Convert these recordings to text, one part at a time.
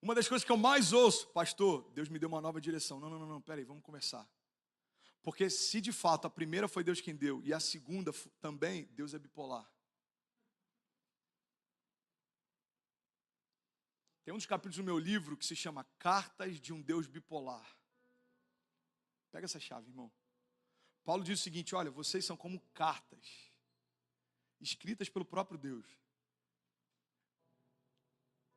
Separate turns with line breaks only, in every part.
Uma das coisas que eu mais ouço, pastor, Deus me deu uma nova direção. Não, peraí, vamos conversar. Porque se de fato a primeira foi Deus quem deu e a segunda também, Deus é bipolar. Tem um dos capítulos do meu livro que se chama Cartas de um Deus Bipolar. Pega essa chave, irmão. Paulo diz o seguinte, olha, vocês são como cartas, escritas pelo próprio Deus.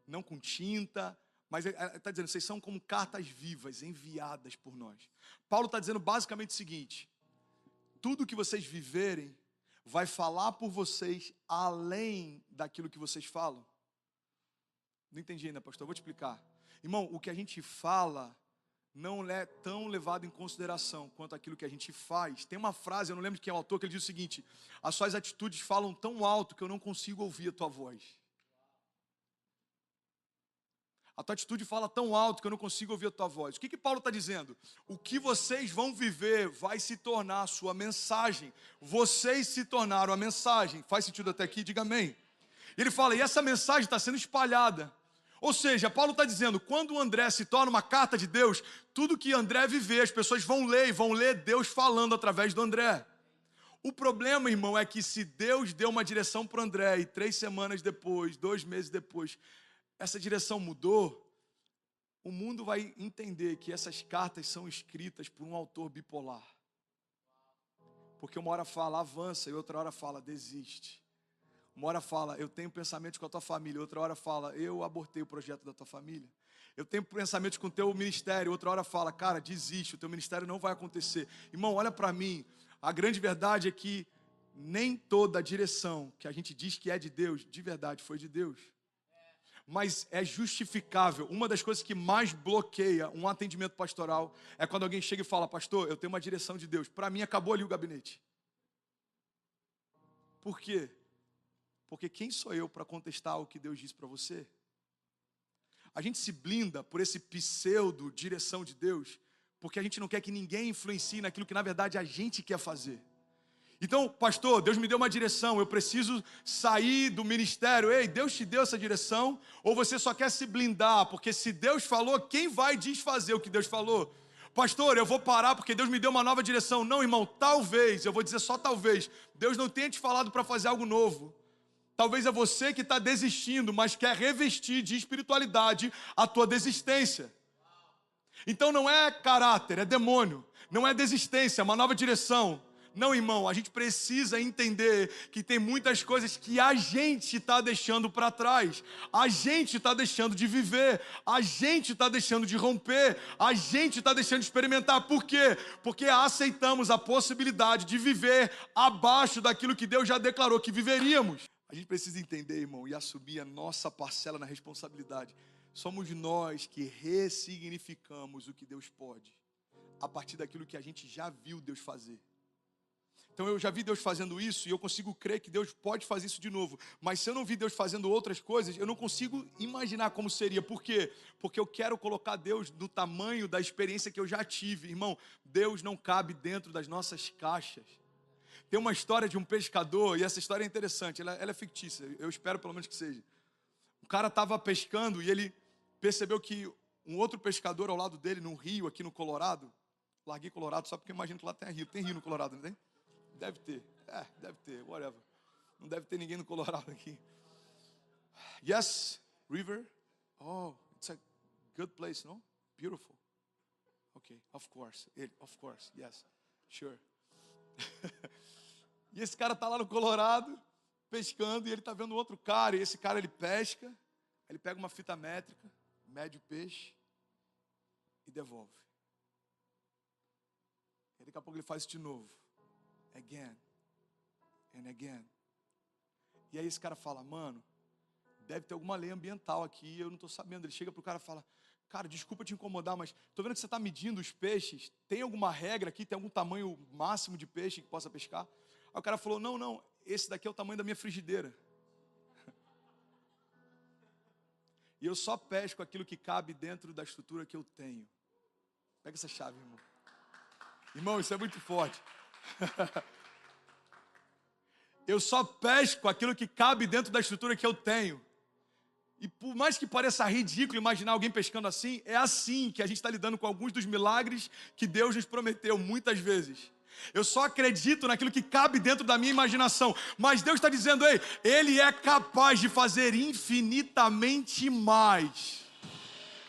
Não com tinta, mas ele está dizendo, vocês são como cartas vivas, enviadas por nós. Paulo está dizendo basicamente o seguinte, tudo que vocês viverem vai falar por vocês além daquilo que vocês falam. Não entendi ainda, pastor, eu vou te explicar. Irmão, o que a gente fala não é tão levado em consideração quanto aquilo que a gente faz. Tem uma frase, eu não lembro de quem é o autor, que ele diz o seguinte, as suas atitudes falam tão alto que eu não consigo ouvir a tua voz. A tua atitude fala tão alto que eu não consigo ouvir a tua voz. O que Paulo está dizendo? O que vocês vão viver vai se tornar a sua mensagem. Vocês se tornaram a mensagem. Faz sentido até aqui? Diga amém. Ele fala, e essa mensagem está sendo espalhada. Ou seja, Paulo está dizendo, quando o André se torna uma carta de Deus, tudo que André viver, as pessoas vão ler Deus falando através do André. O problema, irmão, é que se Deus deu uma direção para o André e 3 semanas depois, 2 meses depois, essa direção mudou, o mundo vai entender que essas cartas são escritas por um autor bipolar. Porque uma hora fala, avança, e outra hora fala, desiste. Uma hora fala, eu tenho pensamentos com a tua família. Outra hora fala, eu abortei o projeto da tua família. Eu tenho pensamentos com o teu ministério. Outra hora fala, cara, desiste, o teu ministério não vai acontecer. Irmão, olha para mim. A grande verdade é que nem toda a direção que a gente diz que é de Deus, de verdade foi de Deus. Mas é justificável. Uma das coisas que mais bloqueia um atendimento pastoral é quando alguém chega e fala, pastor, eu tenho uma direção de Deus. Para mim, acabou ali o gabinete. Por quê? Porque quem sou eu para contestar o que Deus diz para você? A gente se blinda por esse pseudo direção de Deus, porque a gente não quer que ninguém influencie naquilo que na verdade a gente quer fazer. Então, pastor, Deus me deu uma direção, eu preciso sair do ministério. Ei, Deus te deu essa direção? Ou você só quer se blindar? Porque se Deus falou, quem vai desfazer o que Deus falou? Pastor, eu vou parar porque Deus me deu uma nova direção. Não, irmão, talvez, eu vou dizer só talvez, Deus não tenha te falado para fazer algo novo. Talvez é você que está desistindo, mas quer revestir de espiritualidade a tua desistência. Então não é caráter, é demônio. Não é desistência, é uma nova direção. Não, irmão, a gente precisa entender que tem muitas coisas que a gente está deixando para trás. A gente está deixando de viver. A gente está deixando de romper. A gente está deixando de experimentar. Por quê? Porque aceitamos a possibilidade de viver abaixo daquilo que Deus já declarou que viveríamos. A gente precisa entender, irmão, e assumir a nossa parcela na responsabilidade. Somos nós que ressignificamos o que Deus pode, a partir daquilo que a gente já viu Deus fazer. Então eu já vi Deus fazendo isso e eu consigo crer que Deus pode fazer isso de novo. Mas se eu não vi Deus fazendo outras coisas, eu não consigo imaginar como seria. Por quê? Porque eu quero colocar Deus no tamanho da experiência que eu já tive. Irmão, Deus não cabe dentro das nossas caixas. Tem uma história de um pescador, e essa história é interessante, ela é fictícia, eu espero pelo menos que seja. O cara estava pescando e ele percebeu que um outro pescador ao lado dele, num rio aqui no Colorado, larguei Colorado só porque eu imagino que lá tem rio no Colorado, não tem? Deve ter, whatever. Não deve ter ninguém no Colorado aqui. Yes, river. Oh, it's a good place, no? Beautiful. Okay, of course, yes, sure. E esse cara está lá no Colorado, pescando, e ele está vendo outro cara, e esse cara ele pesca, ele pega uma fita métrica, mede o peixe e devolve. E daqui a pouco ele faz isso de novo. Again and again. E aí esse cara fala, mano, deve ter alguma lei ambiental aqui, eu não estou sabendo. Ele chega pro cara e fala, cara, desculpa te incomodar, mas estou vendo que você está medindo os peixes, tem alguma regra aqui, tem algum tamanho máximo de peixe que possa pescar? Aí o cara falou, não, esse daqui é o tamanho da minha frigideira. E eu só pesco aquilo que cabe dentro da estrutura que eu tenho. Pega essa chave, irmão. Irmão, isso é muito forte. Eu só pesco aquilo que cabe dentro da estrutura que eu tenho. E por mais que pareça ridículo imaginar alguém pescando assim, é assim que a gente está lidando com alguns dos milagres que Deus nos prometeu muitas vezes. Eu só acredito naquilo que cabe dentro da minha imaginação. Mas Deus está dizendo, ei, Ele é capaz de fazer infinitamente mais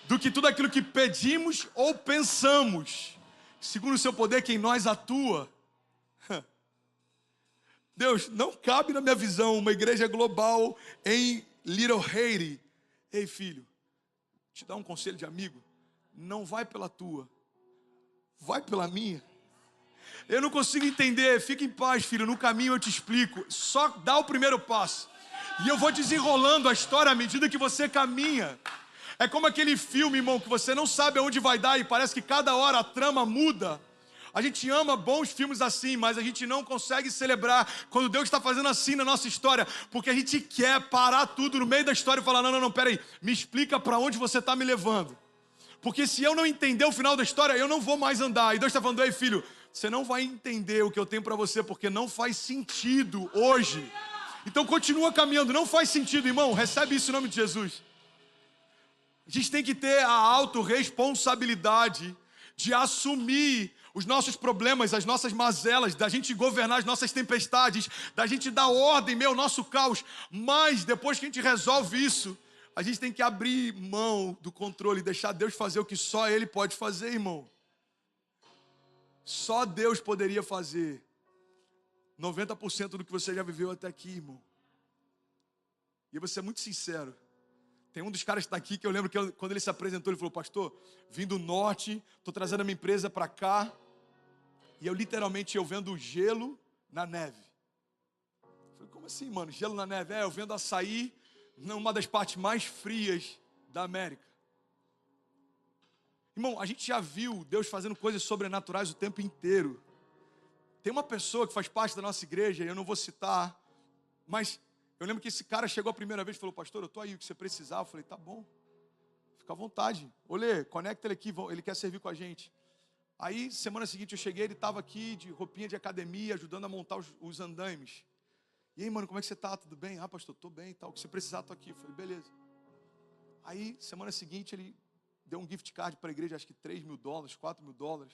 do que tudo aquilo que pedimos ou pensamos, segundo o seu poder que em nós atua. Deus, não cabe na minha visão uma igreja global em Little Haiti. Ei, filho, te dar um conselho de amigo, não vai pela tua, vai pela minha. Eu não consigo entender, fica em paz, filho, no caminho eu te explico. Só dá o primeiro passo e eu vou desenrolando a história à medida que você caminha. É como aquele filme, irmão, que você não sabe aonde vai dar e parece que cada hora a trama muda. A gente ama bons filmes assim, mas a gente não consegue celebrar quando Deus está fazendo assim na nossa história, porque a gente quer parar tudo no meio da história e falar, não, peraí, me explica para onde você está me levando. Porque se eu não entender o final da história, eu não vou mais andar. E Deus está falando, ei filho, você não vai entender o que eu tenho para você, porque não faz sentido hoje. Então continua caminhando, não faz sentido, irmão, recebe isso em nome de Jesus. A gente tem que ter a autorresponsabilidade de assumir os nossos problemas, as nossas mazelas, da gente governar as nossas tempestades, da gente dar ordem, nosso caos. Mas depois que a gente resolve isso, a gente tem que abrir mão do controle, deixar Deus fazer o que só Ele pode fazer, irmão. Só Deus poderia fazer 90% do que você já viveu até aqui, irmão. E eu vou ser muito sincero. Tem um dos caras que está aqui que eu lembro que quando ele se apresentou, ele falou, pastor, vim do norte, estou trazendo a minha empresa para cá. E eu vendo gelo na neve. Eu falei, como assim, mano? Gelo na neve? Eu vendo açaí numa das partes mais frias da América. Irmão, a gente já viu Deus fazendo coisas sobrenaturais o tempo inteiro. Tem uma pessoa que faz parte da nossa igreja, eu não vou citar, mas eu lembro que esse cara chegou a primeira vez e falou, pastor, eu estou aí, o que você precisar. Eu falei, tá bom, fica à vontade. Olê, conecta ele aqui, ele quer servir com a gente. Aí, semana seguinte eu cheguei, ele estava aqui de roupinha de academia, ajudando a montar os andaimes. E aí, mano, como é que você tá? Tudo bem? Ah, pastor, estou bem e tal. O que você precisar, estou aqui. Eu falei, beleza. Aí, semana seguinte, ele deu um gift card para a igreja, acho que $3.000, $4.000.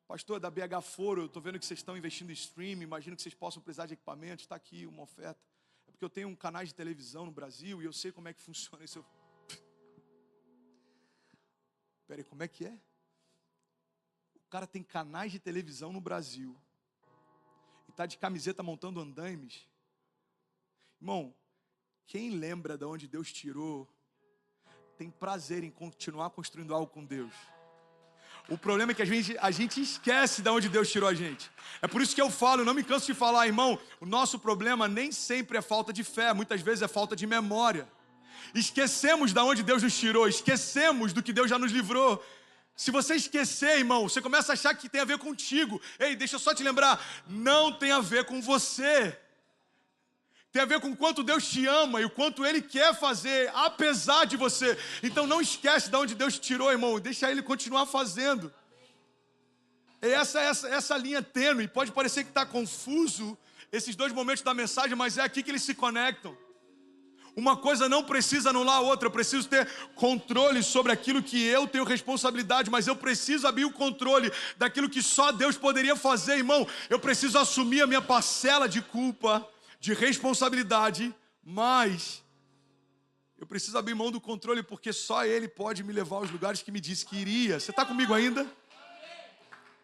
Pastor, da BH Foro, eu estou vendo que vocês estão investindo em streaming, imagino que vocês possam precisar de equipamentos, está aqui uma oferta. É porque eu tenho um canal de televisão no Brasil e eu sei como é que funciona isso. Peraí, como é que é? O cara tem canais de televisão no Brasil e está de camiseta montando andaimes. Irmão, quem lembra de onde Deus tirou, tem prazer em continuar construindo algo com Deus. O problema é que a gente esquece de onde Deus tirou a gente. É por isso que eu falo, não me canso de falar, irmão, o nosso problema nem sempre é falta de fé, muitas vezes é falta de memória. Esquecemos de onde Deus nos tirou, esquecemos do que Deus já nos livrou. Se você esquecer, irmão, você começa a achar que tem a ver contigo. Ei, deixa eu só te lembrar, não tem a ver com você. Tem a ver com o quanto Deus te ama e o quanto Ele quer fazer, apesar de você. Então não esquece de onde Deus te tirou, irmão. Deixa Ele continuar fazendo. E essa linha tênue, pode parecer que está confuso esses dois momentos da mensagem, mas é aqui que eles se conectam. Uma coisa não precisa anular a outra. Eu preciso ter controle sobre aquilo que eu tenho responsabilidade, mas eu preciso abrir o controle daquilo que só Deus poderia fazer, irmão. Eu preciso assumir a minha parcela de culpa, de responsabilidade, mas eu preciso abrir mão do controle, porque só Ele pode me levar aos lugares que me disse que iria. Você está comigo ainda?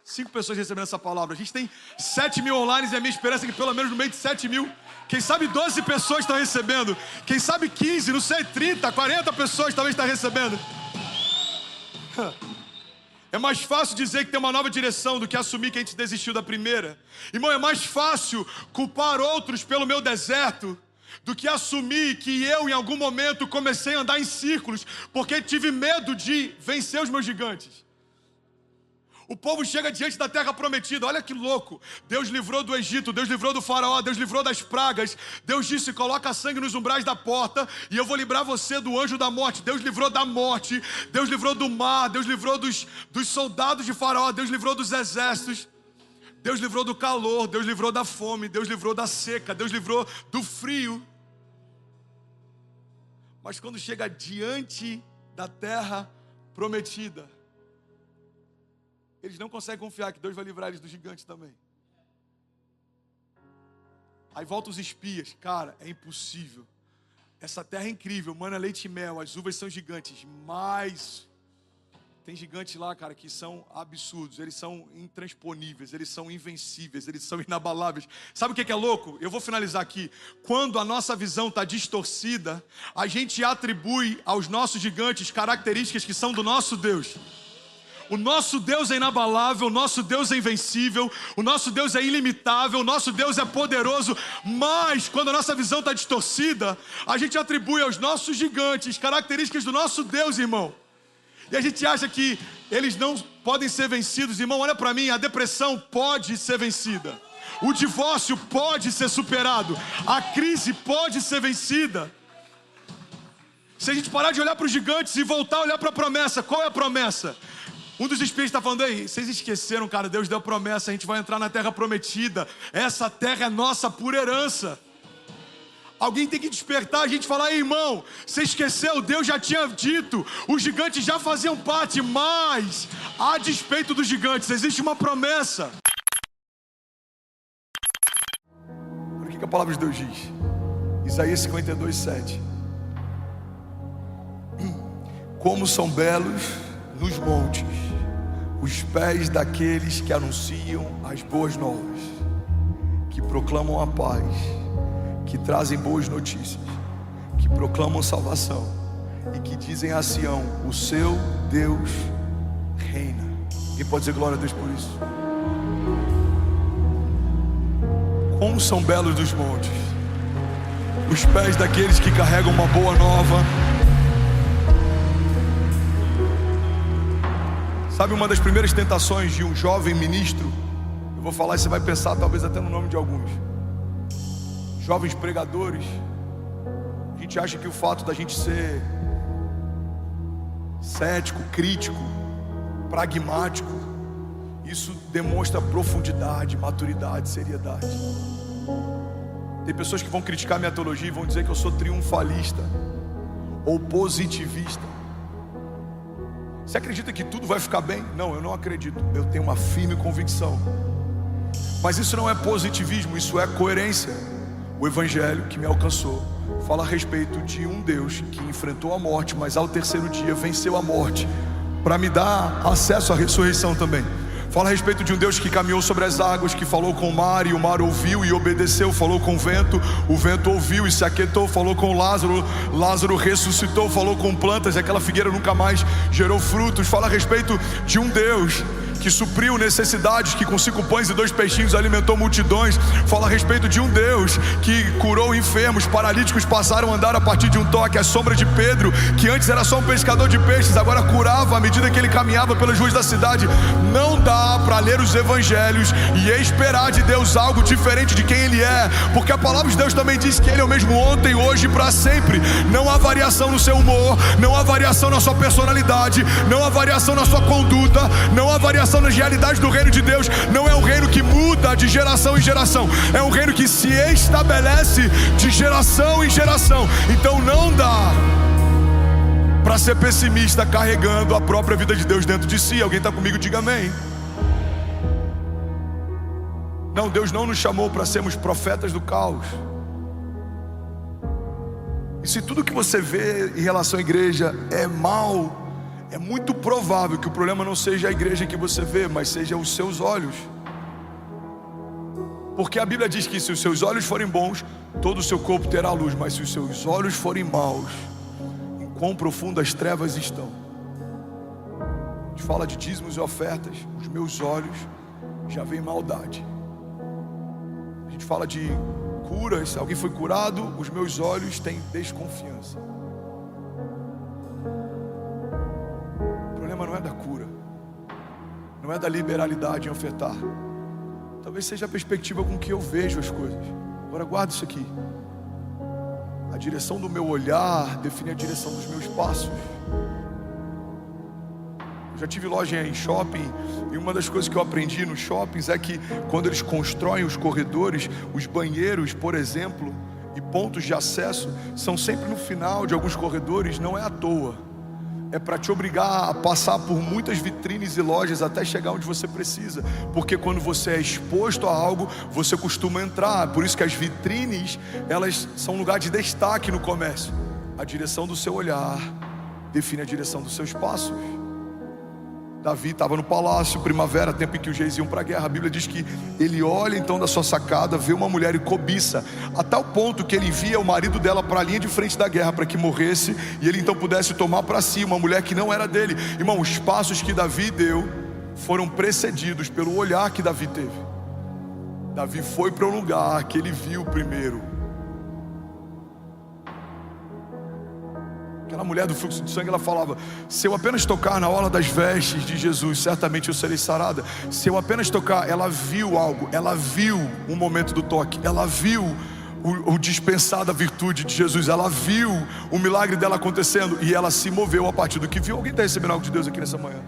5 pessoas recebendo essa palavra. A gente tem 7.000 online e a minha esperança é que pelo menos no meio de 7.000, quem sabe 12 pessoas estão recebendo, quem sabe 15, não sei, 30, 40 pessoas talvez estão recebendo. É mais fácil dizer que tem uma nova direção do que assumir que a gente desistiu da primeira. Irmão, é mais fácil culpar outros pelo meu deserto do que assumir que eu em algum momento comecei a andar em círculos porque tive medo de vencer os meus gigantes. O povo chega diante da terra prometida, olha que louco. Deus livrou do Egito, Deus livrou do faraó, Deus livrou das pragas. Deus disse, coloca sangue nos umbrais da porta e eu vou livrar você do anjo da morte. Deus livrou da morte, Deus livrou do mar, Deus livrou dos soldados de faraó, Deus livrou dos exércitos. Deus livrou do calor, Deus livrou da fome, Deus livrou da seca, Deus livrou do frio. Mas quando chega diante da terra prometida, eles não conseguem confiar que Deus vai livrar eles do gigante também. Aí voltam os espias. Cara, é impossível. Essa terra é incrível, mana, leite e mel, as uvas são gigantes, mas tem gigantes lá, cara, que são absurdos, eles são intransponíveis, eles são invencíveis, eles são inabaláveis. Sabe o que é louco? Eu vou finalizar aqui. Quando a nossa visão está distorcida, a gente atribui aos nossos gigantes características que são do nosso Deus. O nosso Deus é inabalável, o nosso Deus é invencível, o nosso Deus é ilimitável, o nosso Deus é poderoso, mas quando a nossa visão está distorcida, a gente atribui aos nossos gigantes características do nosso Deus, irmão. E a gente acha que eles não podem ser vencidos. Irmão, olha para mim, a depressão pode ser vencida, o divórcio pode ser superado, a crise pode ser vencida. Se a gente parar de olhar para os gigantes e voltar a olhar para a promessa, qual é a promessa? Um dos espíritos está falando aí, vocês esqueceram, cara, Deus deu a promessa, a gente vai entrar na terra prometida, essa terra é nossa por herança. Alguém tem que despertar a gente e falar, irmão, você esqueceu, Deus já tinha dito, os gigantes já faziam parte, mas a despeito dos gigantes, existe uma promessa. Olha o que a palavra de Deus diz, Isaías 52, 7. Como são belos nos montes os pés daqueles que anunciam as boas novas, que proclamam a paz, que trazem boas notícias, que proclamam salvação e que dizem a Sião, o seu Deus reina. Quem pode dizer glória a Deus por isso? Como são belos os montes os pés daqueles que carregam uma boa nova. Sabe, uma das primeiras tentações de um jovem ministro, eu vou falar e você vai pensar talvez até no nome de alguns jovens pregadores. A gente acha que o fato da gente ser cético, crítico, pragmático, isso demonstra profundidade, maturidade, seriedade. Tem pessoas que vão criticar minha teologia e vão dizer que eu sou triunfalista ou positivista. Você acredita que tudo vai ficar bem? Não, eu não acredito. Eu tenho uma firme convicção. Mas isso não é positivismo, isso é coerência. O evangelho que me alcançou fala a respeito de um Deus que enfrentou a morte, mas ao terceiro dia venceu a morte para me dar acesso à ressurreição também. Fala a respeito de um Deus que caminhou sobre as águas, que falou com o mar e o mar ouviu e obedeceu. Falou com o vento ouviu e se aquietou. Falou com Lázaro, Lázaro ressuscitou. Falou com plantas e aquela figueira nunca mais gerou frutos. Fala a respeito de um Deus que supriu necessidades, que com 5 pães e 2 peixinhos alimentou multidões. Fala a respeito de um Deus que curou enfermos, paralíticos passaram a andar a partir de um toque. A sombra de Pedro, que antes era só um pescador de peixes, agora curava à medida que ele caminhava pelas ruas da cidade. Não dá para ler os evangelhos e esperar de Deus algo diferente de quem Ele é, porque a palavra de Deus também diz que Ele é o mesmo ontem, hoje e para sempre. Não há variação no seu humor, não há variação na sua personalidade, não há variação na sua conduta, não há variação nas realidades do reino de Deus. Não é um reino que muda de geração em geração, é um reino que se estabelece de geração em geração. Então não dá para ser pessimista carregando a própria vida de Deus dentro de si. Alguém está comigo? Diga amém. Não, Deus não nos chamou para sermos profetas do caos. E se tudo que você vê em relação à igreja é mal, é muito provável que o problema não seja a igreja que você vê, mas seja os seus olhos. Porque a Bíblia diz que se os seus olhos forem bons, todo o seu corpo terá luz. Mas se os seus olhos forem maus, em quão profundas trevas estão. A gente fala de dízimos e ofertas, os meus olhos já veem maldade. A gente fala de curas, se alguém foi curado, os meus olhos têm desconfiança. O problema não é da cura, não é da liberalidade em ofertar. Talvez seja a perspectiva com que eu vejo as coisas. Agora guarda isso aqui. A direção do meu olhar define a direção dos meus passos. Eu já tive loja em shopping, e uma das coisas que eu aprendi nos shoppings é que quando eles constroem os corredores, os banheiros, por exemplo, e pontos de acesso são sempre no final de alguns corredores, não é à toa. É para te obrigar a passar por muitas vitrines e lojas até chegar onde você precisa. Porque quando você é exposto a algo, você costuma entrar. Por isso que as vitrines, elas são um lugar de destaque no comércio. A direção do seu olhar define a direção dos seus passos. Davi estava no palácio, primavera, tempo em que os reis iam para a guerra. A Bíblia diz que ele olha então da sua sacada, vê uma mulher e cobiça, a tal ponto que ele envia o marido dela para a linha de frente da guerra para que morresse, e ele então pudesse tomar para si uma mulher que não era dele. Irmão, os passos que Davi deu foram precedidos pelo olhar que Davi teve. Davi foi para um lugar que ele viu primeiro. Aquela mulher do fluxo de sangue, ela falava: se eu apenas tocar na orla das vestes de Jesus, certamente eu serei sarada. Se eu apenas tocar, ela viu algo, ela viu o momento do toque, ela viu o dispensar da virtude de Jesus, ela viu o milagre dela acontecendo, e ela se moveu a partir do que viu. Alguém está recebendo algo de Deus aqui nessa manhã?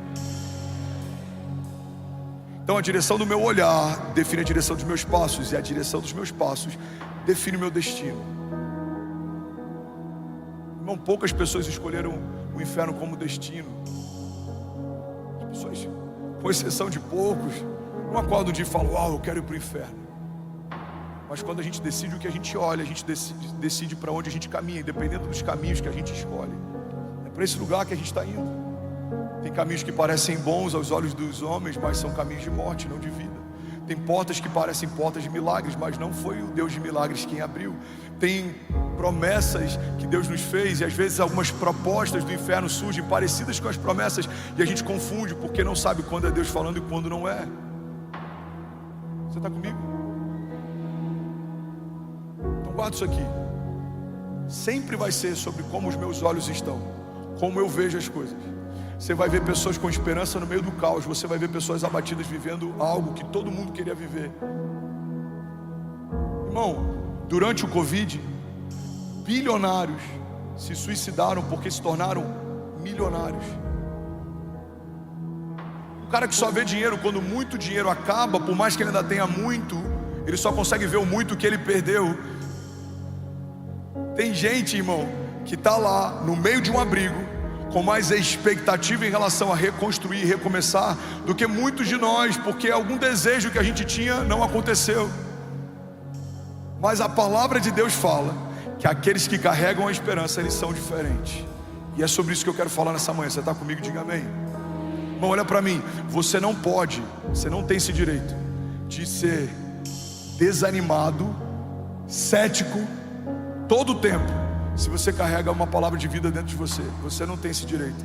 Então a direção do meu olhar define a direção dos meus passos, e a direção dos meus passos define o meu destino. Irmão, poucas pessoas escolheram o inferno como destino. As pessoas, com exceção de poucos, não acordam um dia e falam: eu quero ir para o inferno. Mas quando a gente decide o que a gente olha, a gente decide para onde a gente caminha, independente dos caminhos que a gente escolhe. É para esse lugar que a gente está indo. Tem caminhos que parecem bons aos olhos dos homens, mas são caminhos de morte, não de vida. Tem portas que parecem portas de milagres, mas não foi o Deus de milagres quem abriu. Tem promessas que Deus nos fez, e às vezes algumas propostas do inferno surgem parecidas com as promessas, e a gente confunde porque não sabe quando é Deus falando e quando não é. Você está comigo? Então guarda isso aqui. Sempre vai ser sobre como os meus olhos estão, como eu vejo as coisas. Você vai ver pessoas com esperança no meio do caos. Você vai ver pessoas abatidas vivendo algo que todo mundo queria viver. Irmão, durante o Covid, bilionários se suicidaram porque se tornaram milionários. O cara que só vê dinheiro quando muito dinheiro acaba, por mais que ele ainda tenha muito, ele só consegue ver o muito que ele perdeu. Tem gente, irmão, que está lá no meio de um abrigo, com mais expectativa em relação a reconstruir e recomeçar do que muitos de nós, porque algum desejo que a gente tinha não aconteceu. Mas a palavra de Deus fala que aqueles que carregam a esperança, eles são diferentes. E é sobre isso que eu quero falar nessa manhã. Você está comigo? Diga amém. Irmão, olha para mim. Você não pode, você não tem esse direito de ser desanimado, cético, todo o tempo, se você carrega uma palavra de vida dentro de você. Você não tem esse direito.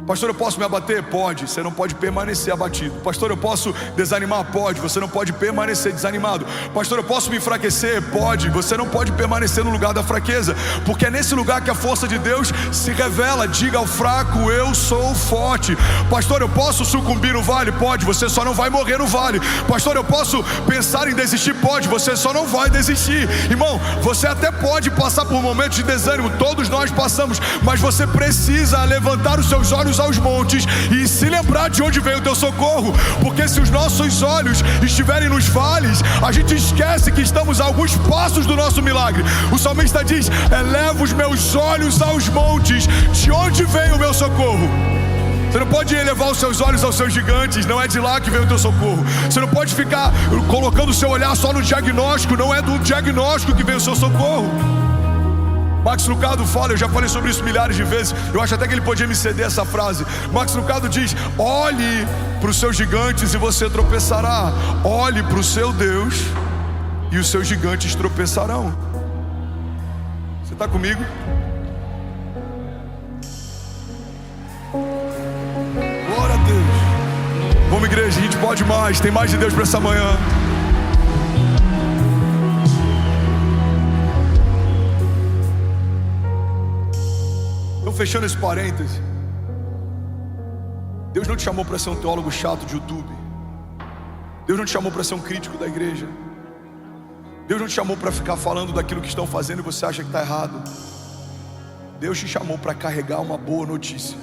Pastor, eu posso me abater? Pode. Você não pode permanecer abatido. Pastor, eu posso desanimar? Pode. Você não pode permanecer desanimado. Pastor, eu posso me enfraquecer? Pode. Você não pode permanecer no lugar da fraqueza, porque é nesse lugar que a força de Deus se revela. Diga ao fraco: eu sou forte. Pastor, eu posso sucumbir no vale? Pode. Você só não vai morrer no vale. Pastor, eu posso pensar em desistir? Pode. Você só não vai desistir. Irmão, você até pode passar por momentos de desânimo, todos nós passamos, mas você precisa levantar os seus olhos aos montes e se lembrar de onde veio o teu socorro, porque se os nossos olhos estiverem nos vales, a gente esquece que estamos a alguns passos do nosso milagre. O salmista diz: eleva os meus olhos aos montes, de onde vem o meu socorro? Você não pode elevar os seus olhos aos seus gigantes, não é de lá que vem o teu socorro. Você não pode ficar colocando o seu olhar só no diagnóstico, não é do diagnóstico que vem o seu socorro. Max Lucado fala, eu já falei sobre isso milhares de vezes, eu acho até que ele podia me ceder essa frase. Max Lucado diz: olhe para os seus gigantes e você tropeçará. Olhe para o seu Deus e os seus gigantes tropeçarão. Você está comigo? Glória a Deus. Vamos, igreja, a gente pode mais, tem mais de Deus para essa manhã. Fechando esse parêntese, Deus não te chamou para ser um teólogo chato de YouTube. Deus não te chamou para ser um crítico da igreja. Deus não te chamou para ficar falando daquilo que estão fazendo e você acha que está errado. Deus te chamou para carregar uma boa notícia.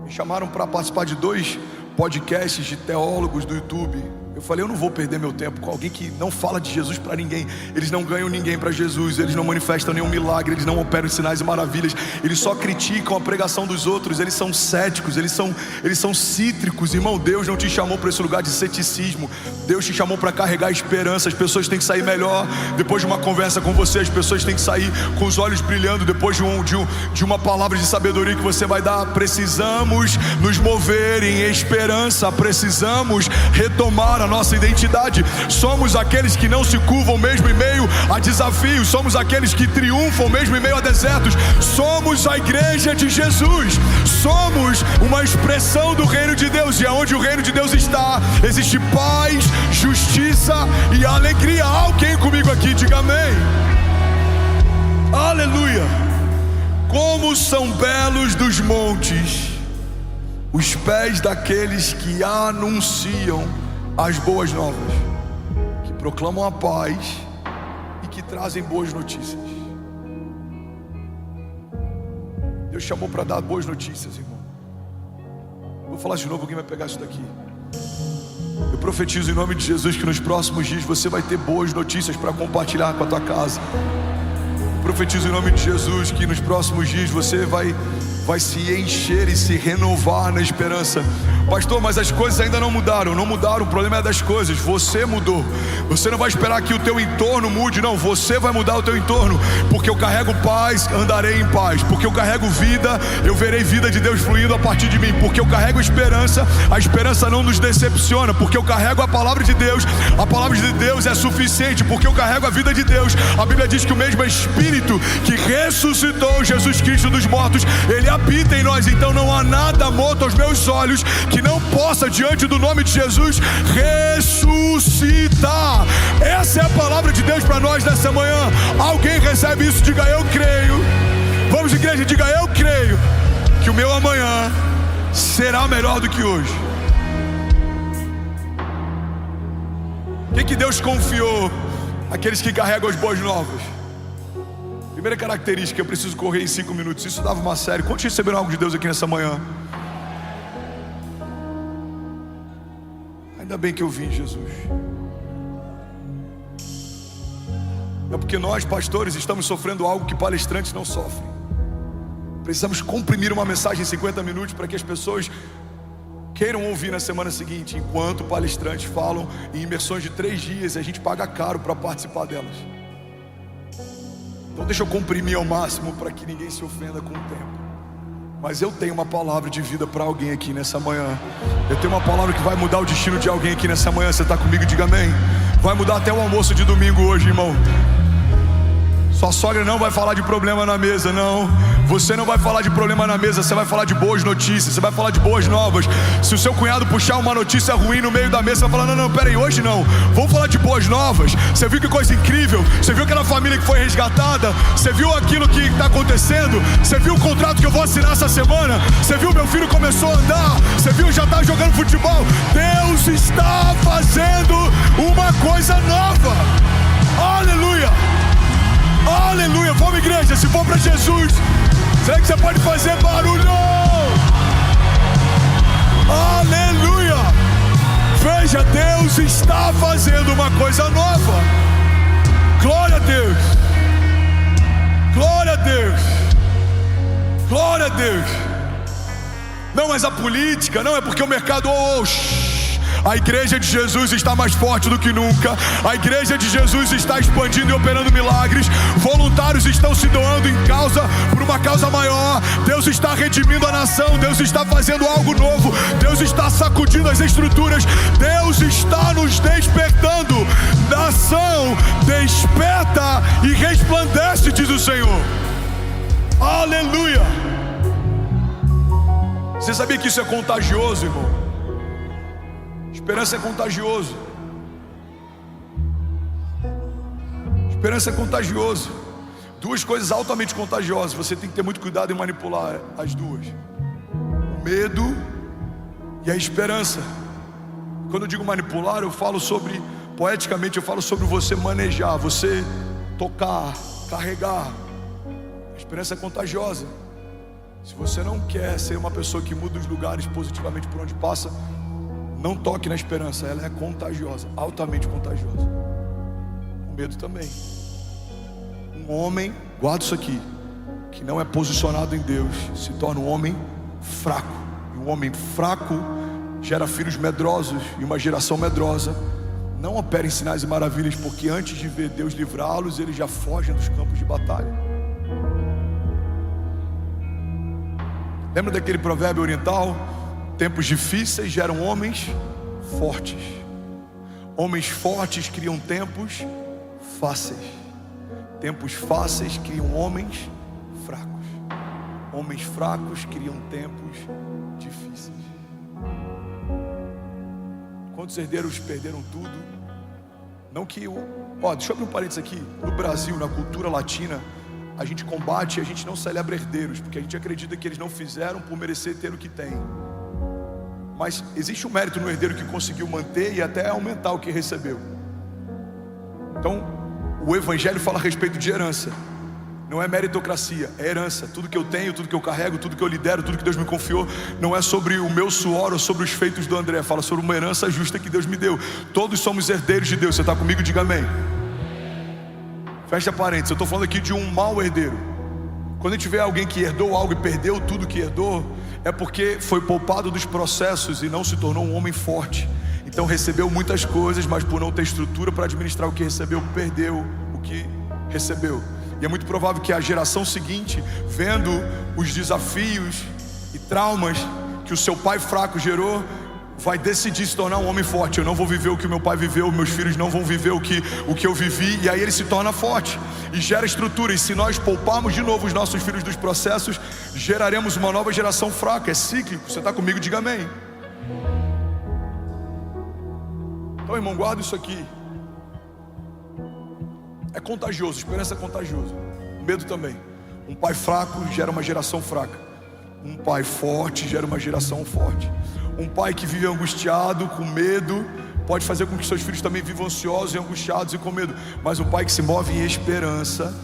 Me chamaram para participar de 2 podcasts de teólogos do YouTube. Eu falei, eu não vou perder meu tempo com alguém que não fala de Jesus para ninguém. Eles não ganham ninguém para Jesus, eles não manifestam nenhum milagre, eles não operam sinais e maravilhas, eles só criticam a pregação dos outros, eles são céticos, eles são cítricos. Irmão, Deus não te chamou para esse lugar de ceticismo, Deus te chamou para carregar esperança. As pessoas têm que sair melhor depois de uma conversa com você, as pessoas têm que sair com os olhos brilhando depois de uma palavra de sabedoria que você vai dar. Precisamos nos mover em esperança, precisamos retomar a nossa identidade. Somos aqueles que não se curvam mesmo em meio a desafios, somos aqueles que triunfam mesmo em meio a desertos. Somos a igreja de Jesus, somos uma expressão do reino de Deus, e aonde o reino de Deus está, existe paz, justiça e alegria. Alguém comigo aqui, diga amém. Aleluia. Como são belos dos montes os pés daqueles que anunciam as boas novas, que proclamam a paz e que trazem boas notícias. Deus chamou para dar boas notícias, irmão. Vou falar de novo, alguém vai pegar isso daqui. Eu profetizo em nome de Jesus que nos próximos dias você vai ter boas notícias para compartilhar com a tua casa. Eu profetizo em nome de Jesus que nos próximos dias você vai se encher e se renovar na esperança. Pastor, mas as coisas ainda não mudaram. Não mudaram, o problema é das coisas. Você mudou. Você não vai esperar que o teu entorno mude, não. Você vai mudar o teu entorno. Porque eu carrego paz, andarei em paz. Porque eu carrego vida, eu verei vida de Deus fluindo a partir de mim. Porque eu carrego esperança, a esperança não nos decepciona. Porque eu carrego a palavra de Deus, a palavra de Deus é suficiente. Porque eu carrego a vida de Deus. A Bíblia diz que o mesmo Espírito que ressuscitou Jesus Cristo dos mortos, Ele habita em nós. Então não há nada morto aos meus olhos que não possa, diante do nome de Jesus, ressuscitar. Essa é a palavra de Deus para nós nessa manhã. Alguém recebe isso? Diga eu creio. Vamos, igreja, diga eu creio que o meu amanhã será melhor do que hoje. O que Deus confiou àqueles que carregam as boas novas? Primeira característica, eu preciso correr em 5 minutos. Isso dava uma série. Quantos receberam algo de Deus aqui nessa manhã? Ainda bem que eu vim, Jesus. É porque nós, pastores, estamos sofrendo algo que palestrantes não sofrem. Precisamos comprimir uma mensagem em 50 minutos para que as pessoas queiram ouvir na semana seguinte, enquanto palestrantes falam em imersões de 3 dias e a gente paga caro para participar delas. Então deixa eu comprimir ao máximo para que ninguém se ofenda com o tempo. Mas eu tenho uma palavra de vida para alguém aqui nessa manhã. Eu tenho uma palavra que vai mudar o destino de alguém aqui nessa manhã. Você está comigo? Diga amém. Vai mudar até o almoço de domingo hoje, irmão. Sua sogra não vai falar de problema na mesa, não. Você não vai falar de problema na mesa, você vai falar de boas notícias, você vai falar de boas novas. Se o seu cunhado puxar uma notícia ruim no meio da mesa, você vai falar, não, peraí, hoje não. Vamos falar de boas novas. Você viu que coisa incrível? Você viu aquela família que foi resgatada? Você viu aquilo que está acontecendo? Você viu o contrato que eu vou assinar essa semana? Você viu meu filho começou a andar? Você viu já está jogando futebol? Deus está fazendo uma coisa nova. Aleluia. Aleluia, vamos igreja, se for para Jesus, será que você pode fazer barulho? Aleluia. Veja, Deus está fazendo uma coisa nova. Glória a Deus. Glória a Deus. Glória a Deus. Não, mas a política, não, é porque o mercado, a igreja de Jesus está mais forte do que nunca. A igreja de Jesus está expandindo e operando milagres. Voluntários estão se doando por uma causa maior. Deus está redimindo a nação. Deus está fazendo algo novo. Deus está sacudindo as estruturas. Deus está nos despertando. Nação, desperta e resplandece, diz o Senhor. Aleluia. Você sabia que isso é contagioso, irmão? Esperança é contagioso. Esperança é contagioso. 2 coisas altamente contagiosas. Você tem que ter muito cuidado em manipular as duas: o medo e a esperança. Quando eu digo manipular, eu falo sobre, poeticamente, eu falo sobre você manejar, você tocar, carregar. A esperança é contagiosa. Se você não quer ser uma pessoa que muda os lugares positivamente por onde passa, Não toque na esperança, ela é contagiosa, altamente contagiosa. O medo também. Um homem, guarda isso aqui, que não é posicionado em Deus, se torna um homem fraco. E um homem fraco gera filhos medrosos, e uma geração medrosa não opera em sinais e maravilhas, porque antes de ver Deus livrá-los, eles já fogem dos campos de batalha. Lembra daquele provérbio oriental? Tempos difíceis geram homens fortes. Homens fortes criam tempos fáceis. Tempos fáceis criam homens fracos. Homens fracos criam tempos difíceis. Quantos herdeiros perderam tudo? Não que deixa eu abrir um parênteses aqui. No Brasil, na cultura latina, a gente combate e a gente não celebra herdeiros, porque a gente acredita que eles não fizeram por merecer ter o que tem. Mas existe um mérito no herdeiro que conseguiu manter e até aumentar o que recebeu. Então, o Evangelho fala a respeito de herança. Não é meritocracia, é herança. Tudo que eu tenho, tudo que eu carrego, tudo que eu lidero, tudo que Deus me confiou, não é sobre o meu suor ou sobre os feitos do André. Fala sobre uma herança justa que Deus me deu. Todos somos herdeiros de Deus. Você está comigo? Diga amém. Fecha parênteses, eu estou falando aqui de um mau herdeiro. Quando a gente vê alguém que herdou algo e perdeu tudo que herdou, é porque foi poupado dos processos e não se tornou um homem forte. Então recebeu muitas coisas, mas por não ter estrutura para administrar o que recebeu, perdeu o que recebeu. E é muito provável que a geração seguinte, vendo os desafios e traumas que o seu pai fraco gerou, vai decidir se tornar um homem forte. Eu não vou viver o que o meu pai viveu, meus filhos não vão viver o que eu vivi. E aí ele se torna forte e gera estrutura. E se nós pouparmos de novo os nossos filhos dos processos, geraremos uma nova geração fraca. É cíclico. Você está comigo? Diga amém. Então, irmão, guarda isso aqui. É contagioso, esperança é contagioso. Medo também. Um pai fraco gera uma geração fraca. Um pai forte gera uma geração forte. Um pai que vive angustiado, com medo, pode fazer com que seus filhos também vivam ansiosos e angustiados e com medo. Mas um pai que se move em esperança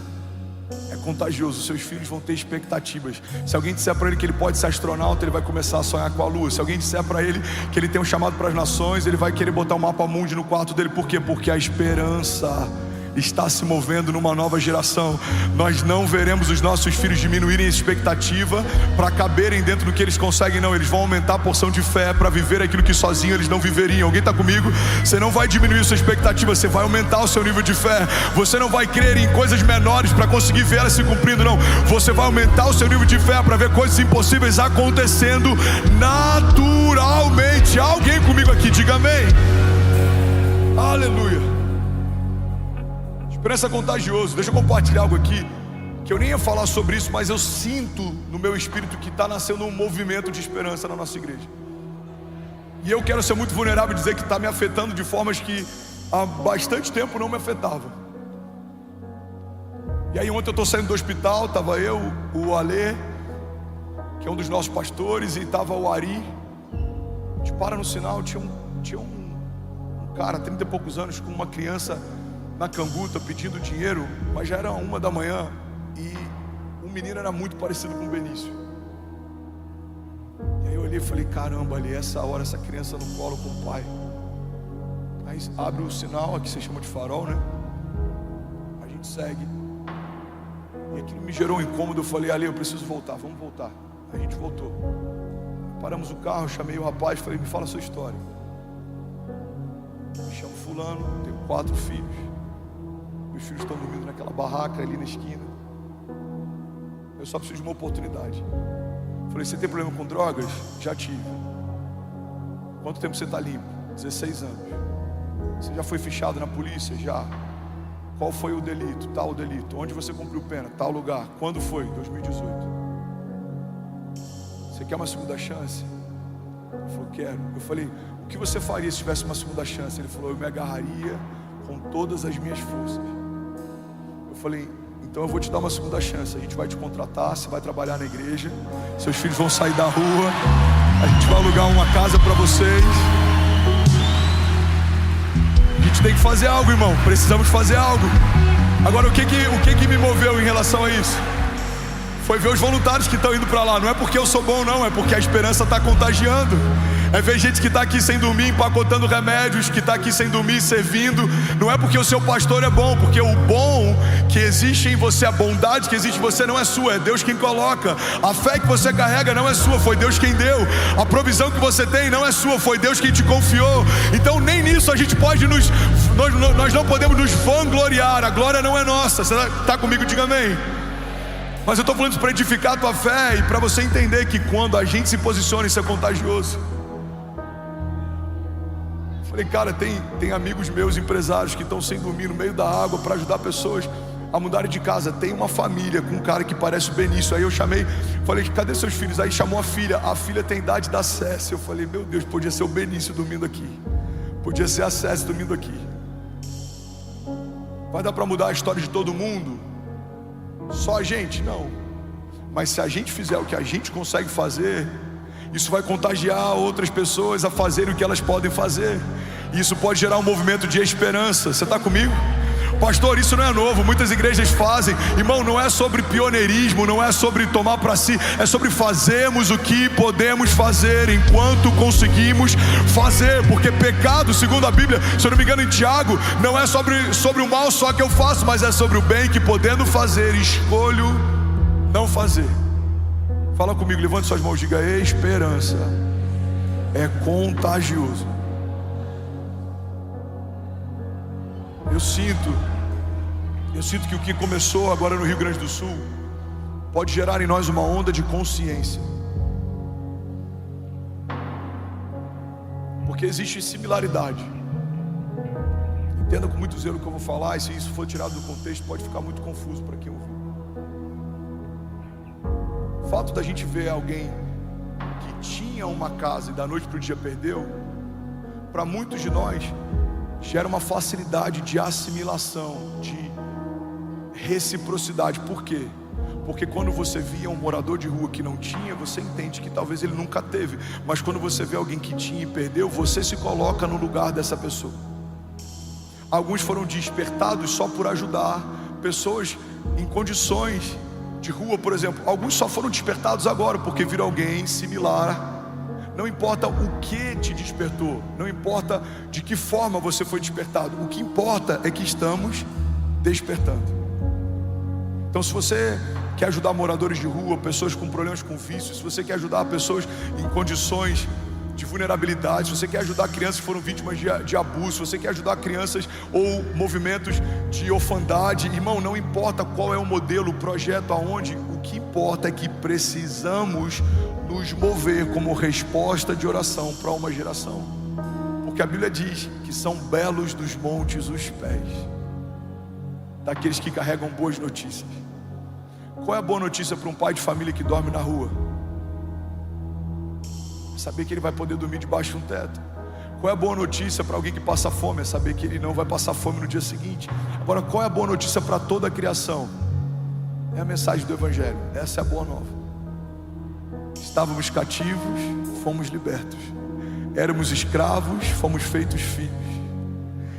é contagioso. Seus filhos vão ter expectativas. Se alguém disser para ele que ele pode ser astronauta, ele vai começar a sonhar com a lua. Se alguém disser para ele que ele tem um chamado para as nações, ele vai querer botar um mapa mundi no quarto dele. Por quê? Porque a esperança está se movendo numa nova geração. Nós não veremos os nossos filhos diminuírem a expectativa para caberem dentro do que eles conseguem, não. Eles vão aumentar a porção de fé para viver aquilo que sozinho eles não viveriam. Alguém está comigo? Você não vai diminuir sua expectativa, você vai aumentar o seu nível de fé. Você não vai crer em coisas menores para conseguir ver elas se cumprindo, não. Você vai aumentar o seu nível de fé para ver coisas impossíveis acontecendo naturalmente. Alguém comigo aqui, diga amém. Aleluia. Esperança contagioso. Deixa eu compartilhar algo aqui, que eu nem ia falar sobre isso, mas eu sinto no meu espírito que está nascendo um movimento de esperança na nossa igreja. E eu quero ser muito vulnerável e dizer que está me afetando de formas que há bastante tempo não me afetavam. E aí ontem eu estou saindo do hospital, estava eu, o Alê, que é um dos nossos pastores, e estava o Ari. A gente para no sinal, tinha um cara, 30 e poucos anos, com uma criança na canguta pedindo dinheiro, mas já era 1 da manhã e o menino era muito parecido com o Benício. E aí eu olhei e falei, caramba, ali essa hora, essa criança no colo com o pai. Aí abre o sinal, aqui você chama de farol, né? A gente segue. E aquilo me gerou um incômodo. Eu falei, Ali, eu preciso voltar, vamos voltar. A gente voltou. Paramos o carro, chamei o rapaz, falei, me fala a sua história. Me chamo fulano, tenho 4 filhos. Meus filhos estão dormindo naquela barraca ali na esquina. Eu só preciso de uma oportunidade. Falei, você tem problema com drogas? Já tive. Quanto tempo você está limpo? 16 anos. Você já foi fichado na polícia? Já. Qual foi o delito? Tal delito. Onde você cumpriu pena? Tal lugar. Quando foi? 2018. Você quer uma segunda chance? Ele falou, quero. Eu falei, o que você faria se tivesse uma segunda chance? Ele falou, eu me agarraria com todas as minhas forças. Eu falei, então eu vou te dar uma segunda chance. A gente vai te contratar, você vai trabalhar na igreja, seus filhos vão sair da rua, a gente vai alugar uma casa para vocês. A gente tem que fazer algo, irmão. Precisamos fazer algo. Agora o que me moveu em relação a isso? Foi ver os voluntários que estão indo para lá. Não é porque eu sou bom, não, é porque a esperança está contagiando. É ver gente que está aqui sem dormir, empacotando remédios, que está aqui sem dormir, servindo. Não é porque o seu pastor é bom, porque o bom que existe em você, a bondade que existe em você não é sua, é Deus quem coloca. A fé que você carrega não é sua, foi Deus quem deu. A provisão que você tem não é sua, foi Deus quem te confiou. Então nem nisso a gente pode nós não podemos nos vangloriar. A glória não é nossa. Você está comigo? Diga amém. Mas eu estou falando isso para edificar a tua fé e para você entender que quando a gente se posiciona, isso é contagioso. Falei, cara, tem amigos meus, empresários, que estão sem dormir no meio da água para ajudar pessoas a mudarem de casa. Tem uma família com um cara que parece o Benício. Aí eu chamei, falei, cadê seus filhos? Aí chamou a filha tem idade da Cécia. Eu falei, meu Deus, podia ser o Benício dormindo aqui, podia ser a Cécia dormindo aqui. Vai dar para mudar a história de todo mundo? Só a gente? Não. Mas se a gente fizer o que a gente consegue fazer, isso vai contagiar outras pessoas a fazerem o que elas podem fazer. E isso pode gerar um movimento de esperança. Você está comigo? Pastor, isso não é novo, muitas igrejas fazem. Irmão, não é sobre pioneirismo, não é sobre tomar para si, é sobre fazermos o que podemos fazer enquanto conseguimos fazer. Porque pecado, segundo a Bíblia, se eu não me engano em Tiago, não é sobre o mal só que eu faço, mas é sobre o bem que, podendo fazer, escolho não fazer. Fala comigo, levante suas mãos, diga: esperança é contagioso. Eu sinto que o que começou agora no Rio Grande do Sul pode gerar em nós uma onda de consciência, porque existe similaridade. Entenda com muito zelo o que eu vou falar, e se isso for tirado do contexto pode ficar muito confuso para quem ouviu. O fato da gente ver alguém que tinha uma casa e da noite para o dia perdeu, para muitos de nós gera uma facilidade de assimilação, de reciprocidade. Por quê? Porque quando você via um morador de rua que não tinha, você entende que talvez ele nunca teve. Mas quando você vê alguém que tinha e perdeu, você se coloca no lugar dessa pessoa. Alguns foram despertados só por ajudar pessoas em condições de rua, por exemplo. Alguns só foram despertados agora porque viram alguém similar. Não importa o que te despertou, não importa de que forma você foi despertado, o que importa é que estamos despertando. Então, se você quer ajudar moradores de rua, pessoas com problemas com vícios, se você quer ajudar pessoas em condições de vulnerabilidade, se você quer ajudar crianças que foram vítimas de abuso, se você quer ajudar crianças ou movimentos de orfandade, irmão, não importa qual é o modelo, o projeto, aonde, o que importa é que precisamos nos mover como resposta de oração para uma geração. Porque a Bíblia diz que são belos dos montes os pés daqueles que carregam boas notícias. Qual é a boa notícia para um pai de família que dorme na rua? Saber que ele vai poder dormir debaixo de um teto. Qual é a boa notícia para alguém que passa fome? É saber que ele não vai passar fome no dia seguinte. Agora, qual é a boa notícia para toda a criação? É a mensagem do Evangelho. Essa é a boa nova. Estávamos cativos, fomos libertos. Éramos escravos, fomos feitos filhos.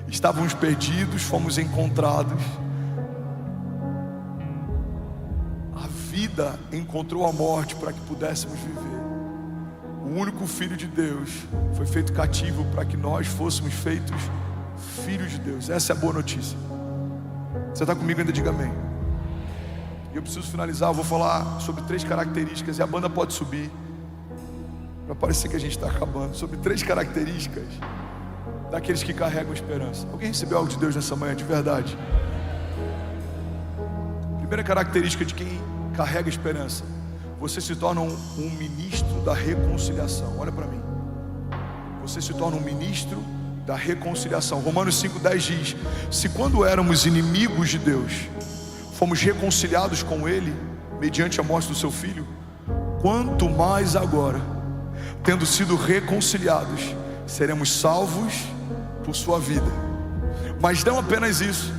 Estávamos perdidos, fomos encontrados. A vida encontrou a morte para que pudéssemos viver. O único Filho de Deus foi feito cativo para que nós fôssemos feitos filhos de Deus. Essa é a boa notícia. Você está comigo ainda? Diga amém. E eu preciso finalizar, eu vou falar sobre 3 características, e a banda pode subir, para parecer que a gente está acabando, sobre 3 características daqueles que carregam esperança. Alguém recebeu algo de Deus nessa manhã, de verdade? Primeira característica de quem carrega esperança: você se torna um ministro da reconciliação. Olha para mim. Você se torna um ministro da reconciliação. Romanos 5,10 diz: se quando éramos inimigos de Deus, fomos reconciliados com Ele mediante a morte do seu Filho, quanto mais agora, tendo sido reconciliados, seremos salvos por sua vida. Mas não apenas isso,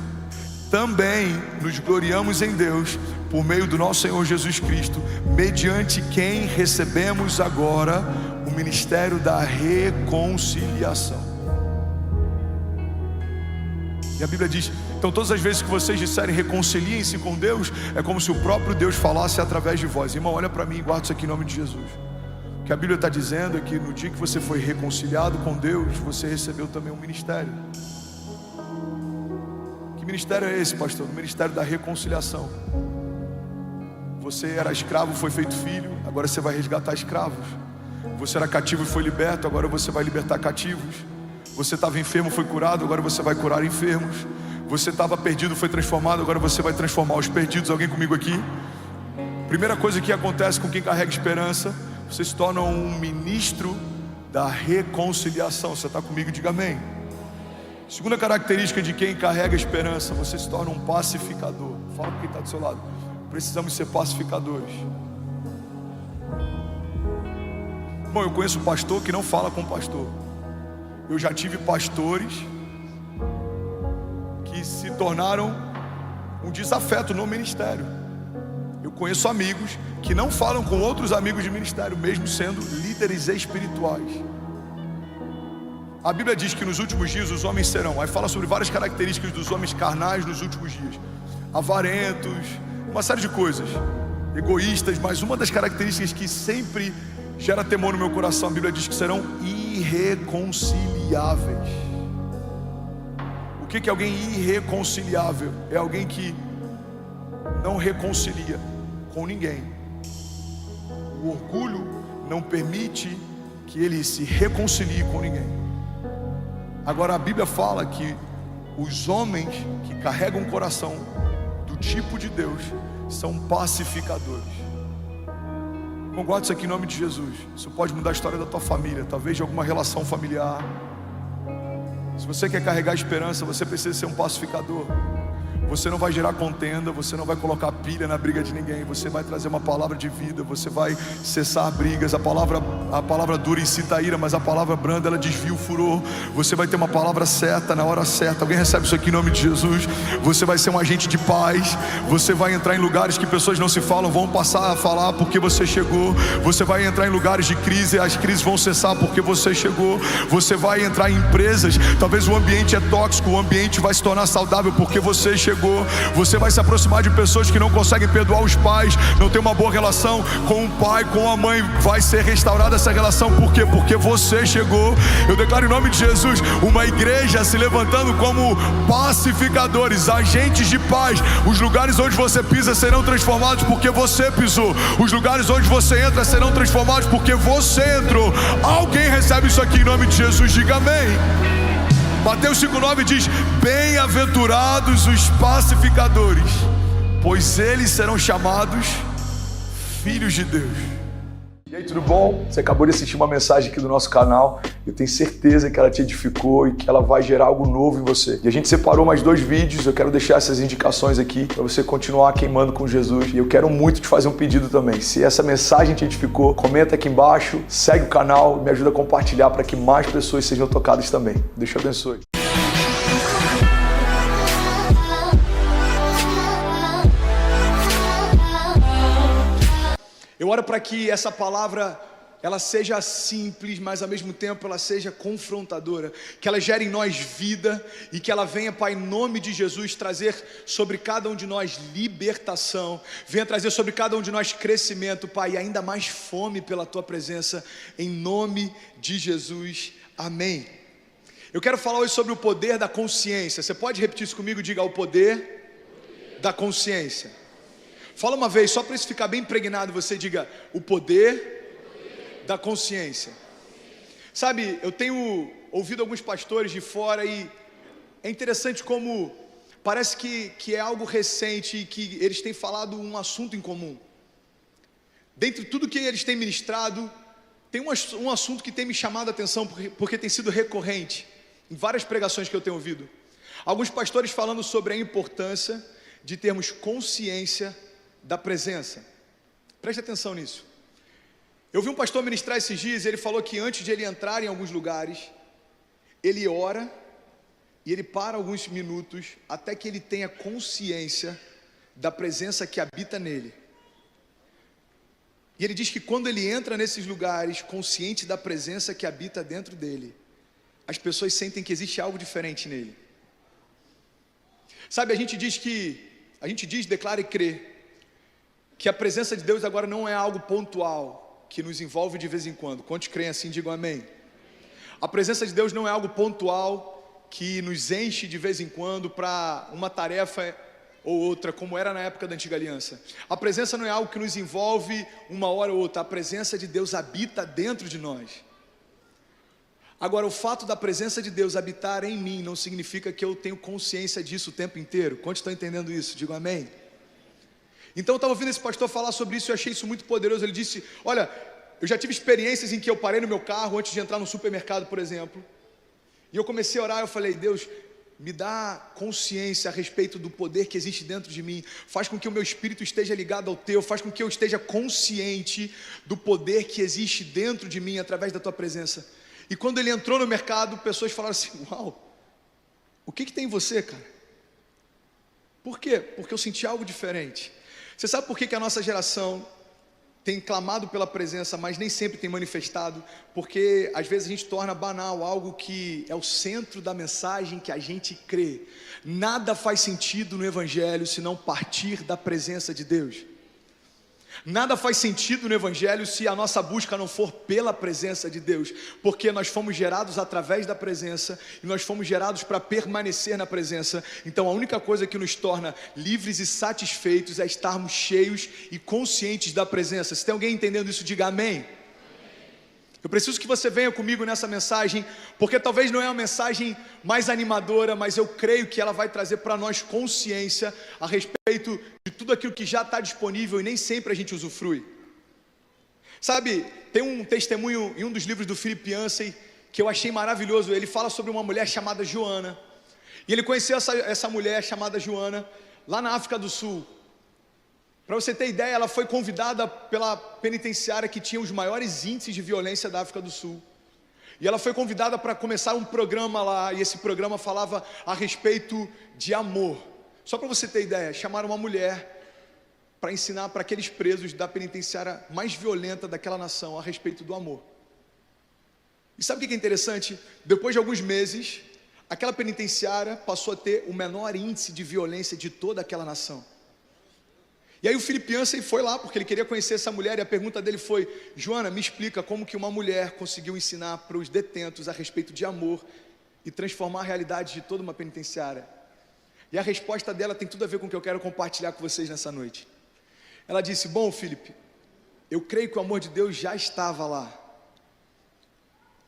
também nos gloriamos em Deus por meio do nosso Senhor Jesus Cristo, mediante quem recebemos agora o ministério da reconciliação. E a Bíblia diz: então todas as vezes que vocês disserem reconciliem-se com Deus, é como se o próprio Deus falasse através de vós. Irmão, olha para mim e guarda isso aqui em nome de Jesus. O que a Bíblia está dizendo é que no dia que você foi reconciliado com Deus, você recebeu também um ministério. Que ministério é esse, pastor? O ministério da reconciliação. Você era escravo, foi feito filho, agora você vai resgatar escravos. Você era cativo e foi liberto, agora você vai libertar cativos. Você estava enfermo, foi curado, agora você vai curar enfermos. Você estava perdido, foi transformado, agora você vai transformar os perdidos. Alguém comigo aqui? Primeira coisa que acontece com quem carrega esperança, você se torna um ministro da reconciliação. Você está comigo? Diga amém. Segunda característica de quem carrega esperança, você se torna um pacificador. Fala com quem está do seu lado. Precisamos ser pacificadores. Bom, eu conheço pastor que não fala com pastor. Eu já tive pastores que se tornaram um desafeto no ministério. Eu conheço amigos que não falam com outros amigos de ministério, mesmo sendo líderes espirituais. A Bíblia diz que nos últimos dias os homens serão, aí fala sobre várias características dos homens carnais nos últimos dias: avarentos, uma série de coisas, egoístas, mas uma das características que sempre gera temor no meu coração, a Bíblia diz que serão irreconciliáveis. O que é alguém irreconciliável? É alguém que não reconcilia com ninguém. O orgulho não permite que ele se reconcilie com ninguém. Agora a Bíblia fala que os homens que carregam o coração do tipo de Deus são pacificadores. Não guarda isso aqui em nome de Jesus. Isso pode mudar a história da tua família, talvez de alguma relação familiar. Se você quer carregar esperança, você precisa ser um pacificador. Você não vai gerar contenda, você não vai colocar pilha na briga de ninguém. Você vai trazer uma palavra de vida, você vai cessar brigas. A palavra dura incita a ira, mas a palavra branda, ela desvia o furor. Você vai ter uma palavra certa na hora certa. Alguém recebe isso aqui em nome de Jesus? Você vai ser um agente de paz. Você vai entrar em lugares que pessoas não se falam, vão passar a falar porque você chegou. Você vai entrar em lugares de crise, as crises vão cessar porque você chegou. Você vai entrar em empresas, talvez o ambiente é tóxico, o ambiente vai se tornar saudável porque você chegou. Você vai se aproximar de pessoas que não conseguem perdoar os pais, não tem uma boa relação com o pai, com a mãe. Vai ser restaurada essa relação. Por quê? Porque você chegou. Eu declaro em nome de Jesus uma igreja se levantando como pacificadores, agentes de paz. Os lugares onde você pisa serão transformados porque você pisou. Os lugares onde você entra serão transformados porque você entrou. Alguém recebe isso aqui em nome de Jesus? Diga amém. Mateus 5,9 diz: bem-aventurados os pacificadores, pois eles serão chamados filhos de Deus. E aí, tudo bom? Você acabou de assistir uma mensagem aqui do nosso canal. Eu tenho certeza que ela te edificou e que ela vai gerar algo novo em você. E a gente separou mais 2 vídeos. Eu quero deixar essas indicações aqui para você continuar queimando com Jesus. E eu quero muito te fazer um pedido também. Se essa mensagem te edificou, comenta aqui embaixo, segue o canal, me ajuda a compartilhar para que mais pessoas sejam tocadas também. Deus te abençoe. Eu oro para que essa palavra ela seja simples, mas ao mesmo tempo ela seja confrontadora, que ela gere em nós vida e que ela venha, Pai, em nome de Jesus, trazer sobre cada um de nós libertação, venha trazer sobre cada um de nós crescimento, Pai, e ainda mais fome pela Tua presença, em nome de Jesus, amém. Eu quero falar hoje sobre o poder da consciência. Você pode repetir isso comigo? Diga: o poder da consciência. Fala uma vez, só para isso ficar bem impregnado, você diga: o poder da consciência. Sabe, eu tenho ouvido alguns pastores de fora e é interessante como parece que é algo recente e que eles têm falado um assunto em comum. Dentre tudo que eles têm ministrado, tem um assunto que tem me chamado a atenção porque tem sido recorrente em várias pregações que eu tenho ouvido. Alguns pastores falando sobre a importância de termos consciência da presença. Preste atenção nisso. Eu vi um pastor ministrar esses dias e ele falou que antes de ele entrar em alguns lugares, ele ora e ele para alguns minutos até que ele tenha consciência da presença que habita nele. E ele diz que quando ele entra nesses lugares, consciente da presença que habita dentro dele, as pessoas sentem que existe algo diferente nele. Sabe, a gente diz, declara e crê que a presença de Deus agora não é algo pontual, que nos envolve de vez em quando. Quantos creem assim, digam amém. A presença de Deus não é algo pontual que nos enche de vez em quando para uma tarefa ou outra, como era na época da antiga aliança. A presença não é algo que nos envolve uma hora ou outra. A presença de Deus habita dentro de nós. Agora, o fato da presença de Deus habitar em mim não significa que eu tenho consciência disso o tempo inteiro. Quantos estão entendendo isso? Digam amém. Então eu estava ouvindo esse pastor falar sobre isso e eu achei isso muito poderoso. Ele disse, olha, eu já tive experiências em que eu parei no meu carro antes de entrar no supermercado, por exemplo, e eu comecei a orar. Eu falei, Deus, me dá consciência a respeito do poder que existe dentro de mim, faz com que o meu espírito esteja ligado ao teu, faz com que eu esteja consciente do poder que existe dentro de mim através da tua presença. E quando ele entrou no mercado, pessoas falaram assim, uau, o que tem em você, cara? Por quê? Porque eu senti algo diferente. Você sabe por que a nossa geração tem clamado pela presença, mas nem sempre tem manifestado? Porque às vezes a gente torna banal algo que é o centro da mensagem que a gente crê. Nada faz sentido no Evangelho se não partir da presença de Deus. Nada faz sentido no Evangelho se a nossa busca não for pela presença de Deus, porque nós fomos gerados através da presença e nós fomos gerados para permanecer na presença. Então a única coisa que nos torna livres e satisfeitos é estarmos cheios e conscientes da presença. Se tem alguém entendendo isso, diga amém. Eu preciso que você venha comigo nessa mensagem, porque talvez não é uma mensagem mais animadora, mas eu creio que ela vai trazer para nós consciência a respeito de tudo aquilo que já está disponível e nem sempre a gente usufrui. Sabe, tem um testemunho em um dos livros do Philip Yancey que eu achei maravilhoso. Ele fala sobre uma mulher chamada Joana, e ele conheceu essa mulher chamada Joana lá na África do Sul. Para você ter ideia, ela foi convidada pela penitenciária que tinha os maiores índices de violência da África do Sul. E ela foi convidada para começar um programa lá, e esse programa falava a respeito de amor. Só para você ter ideia, chamaram uma mulher para ensinar para aqueles presos da penitenciária mais violenta daquela nação a respeito do amor. E sabe o que é interessante? Depois de alguns meses, aquela penitenciária passou a ter o menor índice de violência de toda aquela nação. E aí o Philip Yancey foi lá, porque ele queria conhecer essa mulher, e a pergunta dele foi, Joana, me explica como que uma mulher conseguiu ensinar para os detentos a respeito de amor e transformar a realidade de toda uma penitenciária. E a resposta dela tem tudo a ver com o que eu quero compartilhar com vocês nessa noite. Ela disse, bom, Philip, eu creio que o amor de Deus já estava lá.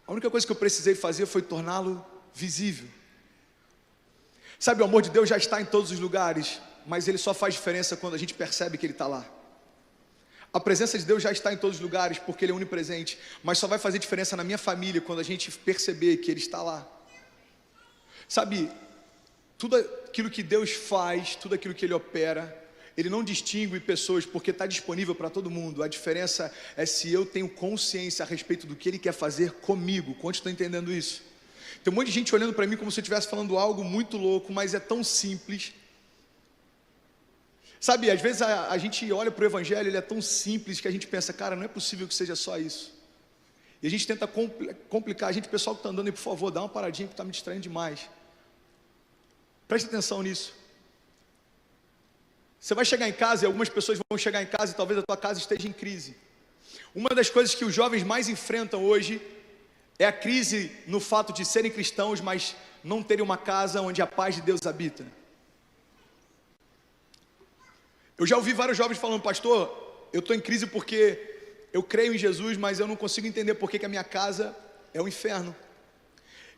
A única coisa que eu precisei fazer foi torná-lo visível. Sabe, o amor de Deus já está em todos os lugares, mas ele só faz diferença quando a gente percebe que ele está lá. A presença de Deus já está em todos os lugares, porque ele é onipresente, mas só vai fazer diferença na minha família quando a gente perceber que ele está lá. Sabe, tudo aquilo que Deus faz, tudo aquilo que ele opera, ele não distingue pessoas, porque está disponível para todo mundo. A diferença é se eu tenho consciência a respeito do que ele quer fazer comigo. Quantos estão entendendo isso? Tem um monte de gente olhando para mim como se eu estivesse falando algo muito louco, mas é tão simples. Sabe, às vezes a gente olha para o Evangelho, ele é tão simples que a gente pensa, cara, não é possível que seja só isso. E a gente tenta complicar. A gente, pessoal que está andando aí, por favor, dá uma paradinha que está me distraindo demais. Preste atenção nisso. Você vai chegar em casa e algumas pessoas vão chegar em casa e talvez a tua casa esteja em crise. Uma das coisas que os jovens mais enfrentam hoje é a crise no fato de serem cristãos, mas não terem uma casa onde a paz de Deus habita. Eu já ouvi vários jovens falando, pastor, eu estou em crise porque eu creio em Jesus, mas eu não consigo entender por que a minha casa é um inferno.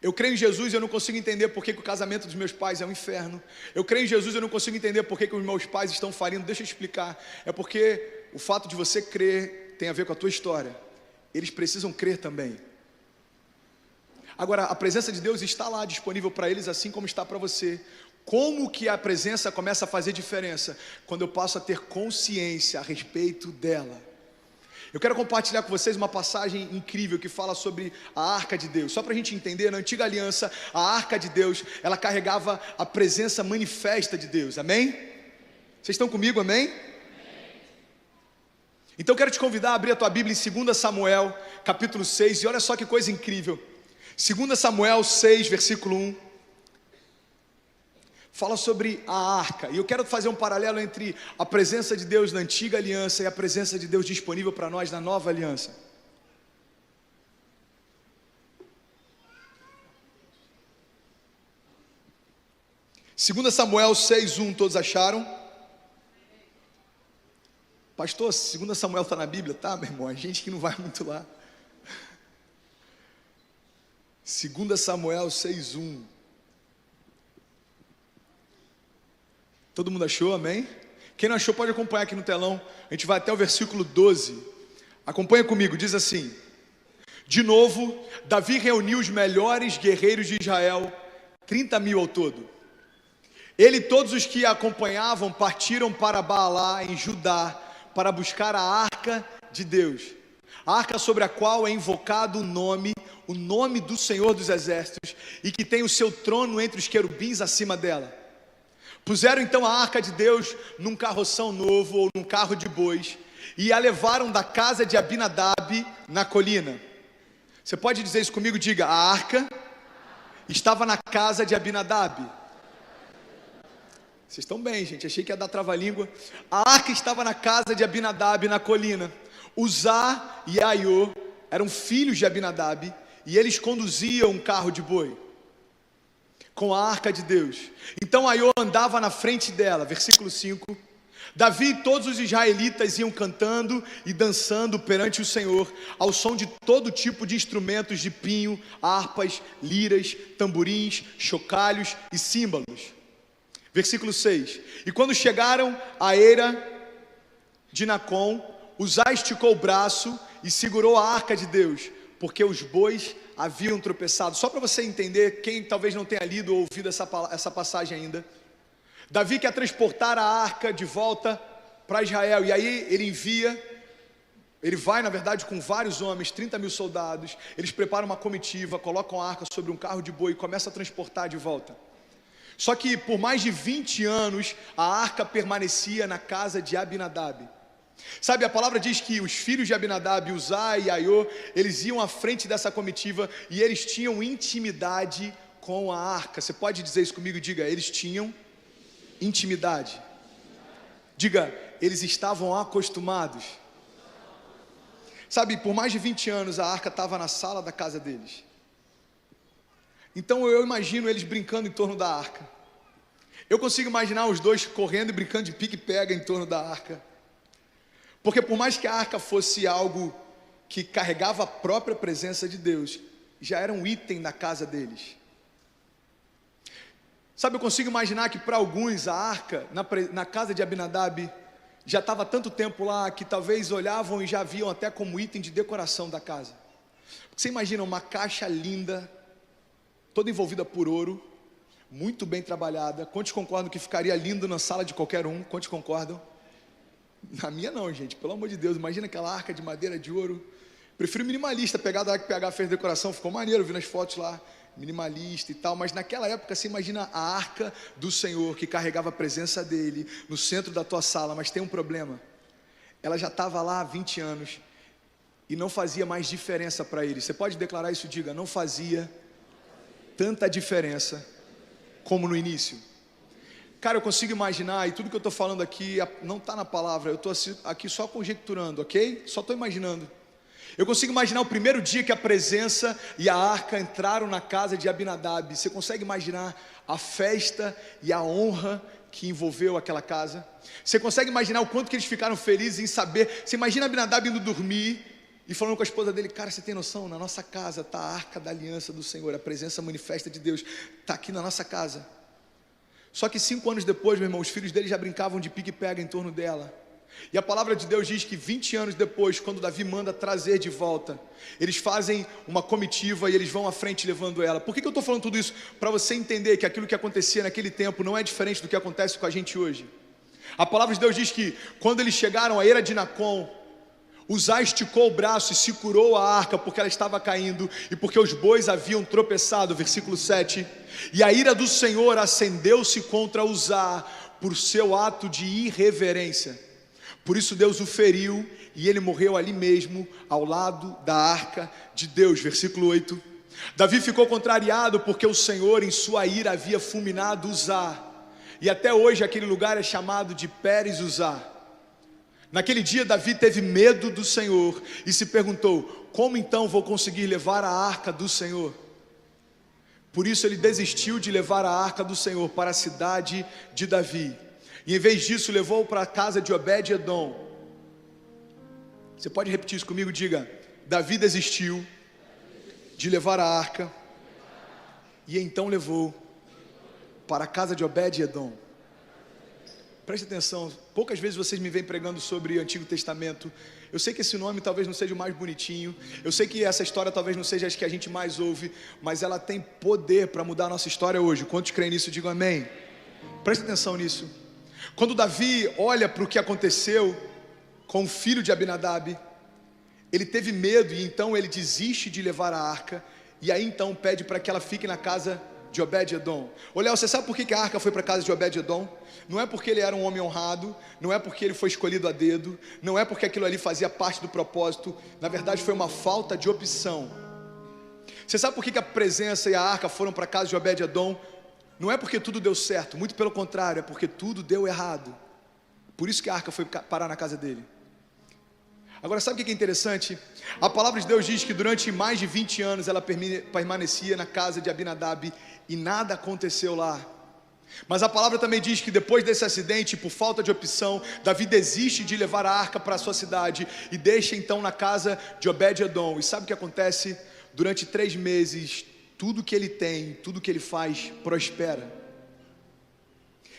Eu creio em Jesus e eu não consigo entender por que o casamento dos meus pais é um inferno. Eu creio em Jesus e eu não consigo entender por que os meus pais estão falindo. Deixa eu explicar. É porque o fato de você crer tem a ver com a tua história. Eles precisam crer também. Agora, a presença de Deus está lá disponível para eles, assim como está para você. Como que a presença começa a fazer diferença? Quando eu passo a ter consciência a respeito dela. Eu quero compartilhar com vocês uma passagem incrível que fala sobre a Arca de Deus. Só para a gente entender, na Antiga Aliança, a Arca de Deus, ela carregava a presença manifesta de Deus, amém? Vocês estão comigo, amém? Então eu quero te convidar a abrir a tua Bíblia em 2 Samuel, capítulo 6, e olha só que coisa incrível. 2 Samuel 6, versículo 1. fala sobre a arca. E eu quero fazer um paralelo entre a presença de Deus na antiga aliança e a presença de Deus disponível para nós na nova aliança. Segunda Samuel 6:1, todos acharam? Pastor, 2 Samuel está na Bíblia? Tá, meu irmão, a gente que não vai muito lá. 2 Samuel 6:1. Todo mundo achou, amém? Quem não achou pode acompanhar aqui no telão. A gente vai até o versículo 12. Acompanha comigo, diz assim: de novo, Davi reuniu os melhores guerreiros de Israel, 30.000 ao todo. Ele e todos os que a acompanhavam partiram para Baalá, em Judá, para buscar a arca de Deus, a arca sobre a qual é invocado o nome do Senhor dos Exércitos, e que tem o seu trono entre os querubins acima dela. Puseram então a arca de Deus num carroção novo, ou num carro de bois, e a levaram da casa de Abinadab na colina. Você pode dizer isso comigo? Diga: a arca estava na casa de Abinadab. Vocês estão bem, gente, achei que ia dar trava-língua. A arca estava na casa de Abinadab na colina. Uzá e Aiô eram filhos de Abinadab, e eles conduziam um carro de boi com a arca de Deus. Então Aiô andava na frente dela. Versículo 5. Davi e todos os israelitas iam cantando e dançando perante o Senhor, ao som de todo tipo de instrumentos de pinho, harpas, liras, tamborins, chocalhos e símbolos. Versículo 6. E quando chegaram à eira de Nacon, Uzá esticou o braço e segurou a arca de Deus, porque os bois haviam tropeçado. Só para você entender, quem talvez não tenha lido ou ouvido essa passagem ainda, Davi quer transportar a arca de volta para Israel, e aí ele vai na verdade com vários homens, 30.000 soldados. Eles preparam uma comitiva, colocam a arca sobre um carro de boi e começam a transportar de volta. Só que por mais de 20 anos a arca permanecia na casa de Abinadab. Sabe, a palavra diz que os filhos de Abinadab, Uzá e Aiô, eles iam à frente dessa comitiva e eles tinham intimidade com a arca. Você pode dizer isso comigo? Diga: eles tinham intimidade. Diga: eles estavam acostumados. Sabe, por mais de 20 anos a arca estava na sala da casa deles. Então eu imagino eles brincando em torno da arca. Eu consigo imaginar os dois correndo e brincando de pique-pega em torno da arca. Porque por mais que a arca fosse algo que carregava a própria presença de Deus, já era um item na casa deles. Sabe, eu consigo imaginar que para alguns a arca na casa de Abinadab já estava há tanto tempo lá que talvez olhavam e já viam até como item de decoração da casa. Você imagina uma caixa linda, toda envolvida por ouro, muito bem trabalhada. Quantos concordam que ficaria lindo na sala de qualquer um? Quantos concordam? Na minha não, gente, pelo amor de Deus. Imagina aquela arca de madeira, de ouro. Prefiro minimalista. Pegar da hora que PH fez decoração, ficou maneiro, vi nas fotos lá, minimalista e tal. Mas naquela época, você imagina a arca do Senhor, que carregava a presença dele no centro da tua sala. Mas tem um problema: ela já estava lá há 20 anos e não fazia mais diferença para ele. Você pode declarar isso? Diga: não fazia tanta diferença como no início. Cara, eu consigo imaginar, e tudo que eu estou falando aqui não está na palavra, eu estou aqui só conjecturando, ok? Só estou imaginando. Eu consigo imaginar o primeiro dia que a presença e a arca entraram na casa de Abinadab. Você consegue imaginar a festa e a honra que envolveu aquela casa? Você consegue imaginar o quanto que eles ficaram felizes em saber? Você imagina Abinadab indo dormir e falando com a esposa dele: cara, você tem noção? Na nossa casa está a arca da aliança do Senhor, a presença manifesta de Deus está aqui na nossa casa. Só que 5 anos depois, meu irmão, os filhos dele já brincavam de pique-pega em torno dela. E a palavra de Deus diz que 20 anos depois, quando Davi manda trazer de volta, eles fazem uma comitiva e eles vão à frente levando ela. Por que eu estou falando tudo isso? Para você entender que aquilo que acontecia naquele tempo não é diferente do que acontece com a gente hoje. A palavra de Deus diz que quando eles chegaram à eira de Nacon, Uzá esticou o braço e segurou a arca porque ela estava caindo e porque os bois haviam tropeçado. Versículo 7. E a ira do Senhor acendeu-se contra Uzá por seu ato de irreverência. Por isso Deus o feriu e ele morreu ali mesmo, ao lado da arca de Deus. Versículo 8. Davi ficou contrariado porque o Senhor em sua ira havia fulminado Uzá. E até hoje aquele lugar é chamado de Pérez Uzá. Naquele dia Davi teve medo do Senhor e se perguntou: como então vou conseguir levar a arca do Senhor? Por isso ele desistiu de levar a arca do Senhor para a cidade de Davi, e em vez disso levou para a casa de Obed-edom. Você pode repetir isso comigo? Diga: Davi desistiu de levar a arca e então levou para a casa de Obed-edom. Preste atenção, poucas vezes vocês me vêm pregando sobre o Antigo Testamento. Eu sei que esse nome talvez não seja o mais bonitinho, eu sei que essa história talvez não seja as que a gente mais ouve, mas ela tem poder para mudar a nossa história hoje. Quantos creem nisso, digam amém. Preste atenção nisso. Quando Davi olha para o que aconteceu com o filho de Abinadab, ele teve medo e então ele desiste de levar a arca, e aí então pede para que ela fique na casa de Obed-edom. Olha, você sabe por que a arca foi para a casa de Obed-edom? Não é porque ele era um homem honrado, não é porque ele foi escolhido a dedo, não é porque aquilo ali fazia parte do propósito. Na verdade foi uma falta de opção. Você sabe por que a presença e a arca foram para a casa de Obed-edom? Não é porque tudo deu certo, muito pelo contrário, é porque tudo deu errado. Por isso que a arca foi parar na casa dele. Agora, sabe o que é interessante? A palavra de Deus diz que durante mais de 20 anos ela permanecia na casa de Abinadab e nada aconteceu lá. Mas a palavra também diz que depois desse acidente, por falta de opção, Davi desiste de levar a arca para a sua cidade e deixa então na casa de Obed-edom. E sabe o que acontece? Durante 3 meses, tudo que ele tem, tudo que ele faz, prospera.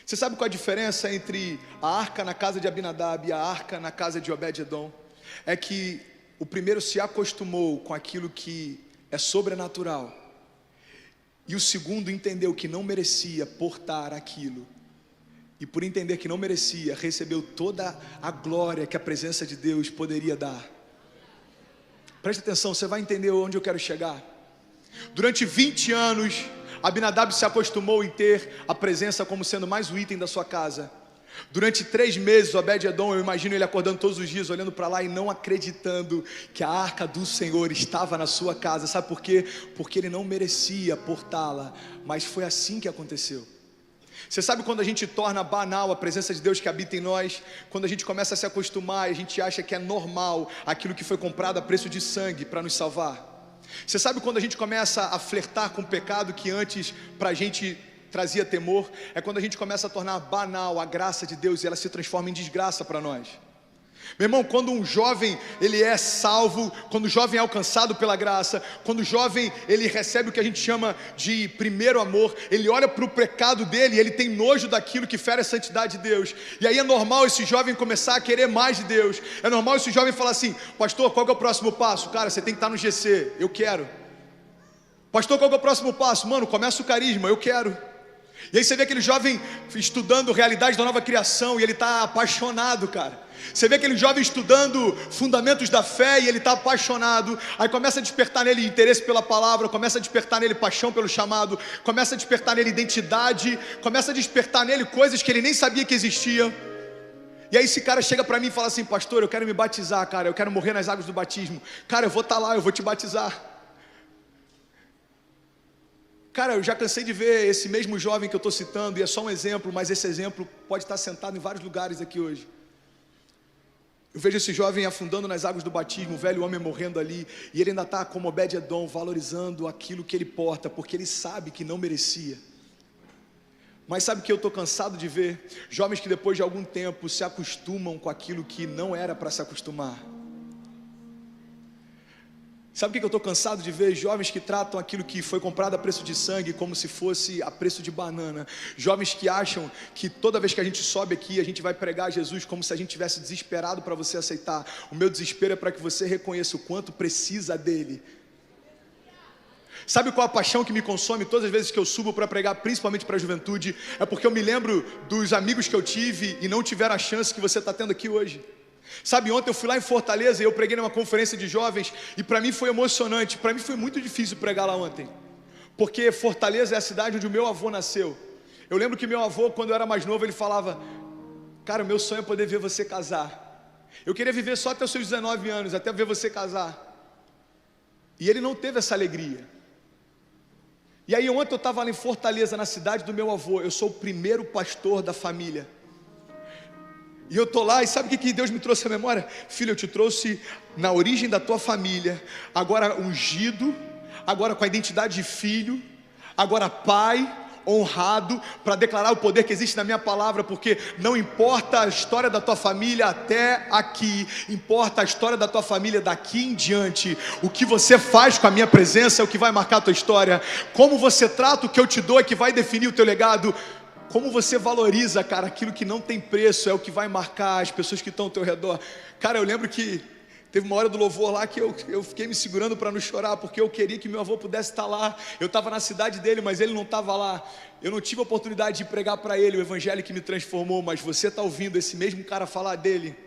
Você sabe qual a diferença entre a arca na casa de Abinadab e a arca na casa de Obed-edom? É que o primeiro se acostumou com aquilo que é sobrenatural, e o segundo entendeu que não merecia portar aquilo, e por entender que não merecia, recebeu toda a glória que a presença de Deus poderia dar. Preste atenção, você vai entender onde eu quero chegar. Durante 20 anos, Abinadab se acostumou em ter a presença como sendo mais um item da sua casa. Durante 3 meses, Obed-edom, eu imagino ele acordando todos os dias, olhando para lá e não acreditando que a arca do Senhor estava na sua casa. Sabe por quê? Porque ele não merecia portá-la, mas foi assim que aconteceu. Você sabe quando a gente torna banal a presença de Deus que habita em nós? Quando a gente começa a se acostumar e a gente acha que é normal aquilo que foi comprado a preço de sangue para nos salvar. Você sabe quando a gente começa a flertar com o pecado que antes para a gente trazia temor? É quando a gente começa a tornar banal a graça de Deus e ela se transforma em desgraça para nós. Meu irmão, quando um jovem ele é salvo, quando o jovem é alcançado pela graça, quando o jovem ele recebe o que a gente chama de primeiro amor, ele olha para o pecado dele e ele tem nojo daquilo que fere a santidade de Deus. E aí é normal esse jovem começar a querer mais de Deus. É normal esse jovem falar assim: pastor, qual que é o próximo passo? Cara, você tem que estar no GC, eu quero. Pastor, qual que é o próximo passo? Mano, começa o carisma, eu quero. E aí você vê aquele jovem estudando realidade da nova criação e ele está apaixonado, cara. Você vê aquele jovem estudando fundamentos da fé e ele está apaixonado. Aí começa a despertar nele interesse pela palavra, começa a despertar nele paixão pelo chamado, começa a despertar nele identidade, começa a despertar nele coisas que ele nem sabia que existiam. E aí esse cara chega para mim e fala assim: pastor, eu quero me batizar, cara, eu quero morrer nas águas do batismo. Cara, eu vou estar lá, eu vou te batizar. Cara, eu já cansei de ver esse mesmo jovem que eu estou citando, e é só um exemplo, mas esse exemplo pode estar sentado em vários lugares aqui hoje. Eu vejo esse jovem afundando nas águas do batismo, o velho homem morrendo ali, e ele ainda está como Obed-edom, valorizando aquilo que ele porta, porque ele sabe que não merecia. Mas sabe o que eu estou cansado de ver? Jovens que depois de algum tempo se acostumam com aquilo que não era para se acostumar. Sabe o que eu estou cansado de ver? Jovens que tratam aquilo que foi comprado a preço de sangue como se fosse a preço de banana. Jovens que acham que toda vez que a gente sobe aqui, a gente vai pregar Jesus como se a gente tivesse desesperado para você aceitar. O meu desespero é para que você reconheça o quanto precisa dele. Sabe qual a paixão que me consome todas as vezes que eu subo para pregar, principalmente para a juventude? É porque eu me lembro dos amigos que eu tive e não tiveram a chance que você está tendo aqui hoje. Sabe, ontem eu fui lá em Fortaleza e eu preguei numa conferência de jovens, e para mim foi emocionante. Para mim foi muito difícil pregar lá ontem, porque Fortaleza é a cidade onde o meu avô nasceu. Eu lembro que meu avô, quando eu era mais novo, ele falava: cara, o meu sonho é poder ver você casar. Eu queria viver só até os seus 19 anos, até ver você casar. E ele não teve essa alegria. E aí ontem eu estava lá em Fortaleza, na cidade do meu avô. Eu sou o primeiro pastor da família. E eu estou lá, e sabe o que Deus me trouxe à memória? Filho, eu te trouxe na origem da tua família, agora ungido, agora com a identidade de filho, agora pai, honrado, para declarar o poder que existe na minha palavra, porque não importa a história da tua família até aqui, importa a história da tua família daqui em diante. O que você faz com a minha presença é o que vai marcar a tua história. Como você trata o que eu te dou é que vai definir o teu legado. Como você valoriza, cara, aquilo que não tem preço é o que vai marcar as pessoas que estão ao teu redor. Cara, eu lembro que teve uma hora do louvor lá que eu fiquei me segurando para não chorar, porque eu queria que meu avô pudesse estar lá. Eu estava na cidade dele, mas ele não estava lá. Eu não tive a oportunidade de pregar para ele o evangelho que me transformou, mas você está ouvindo esse mesmo cara falar dele.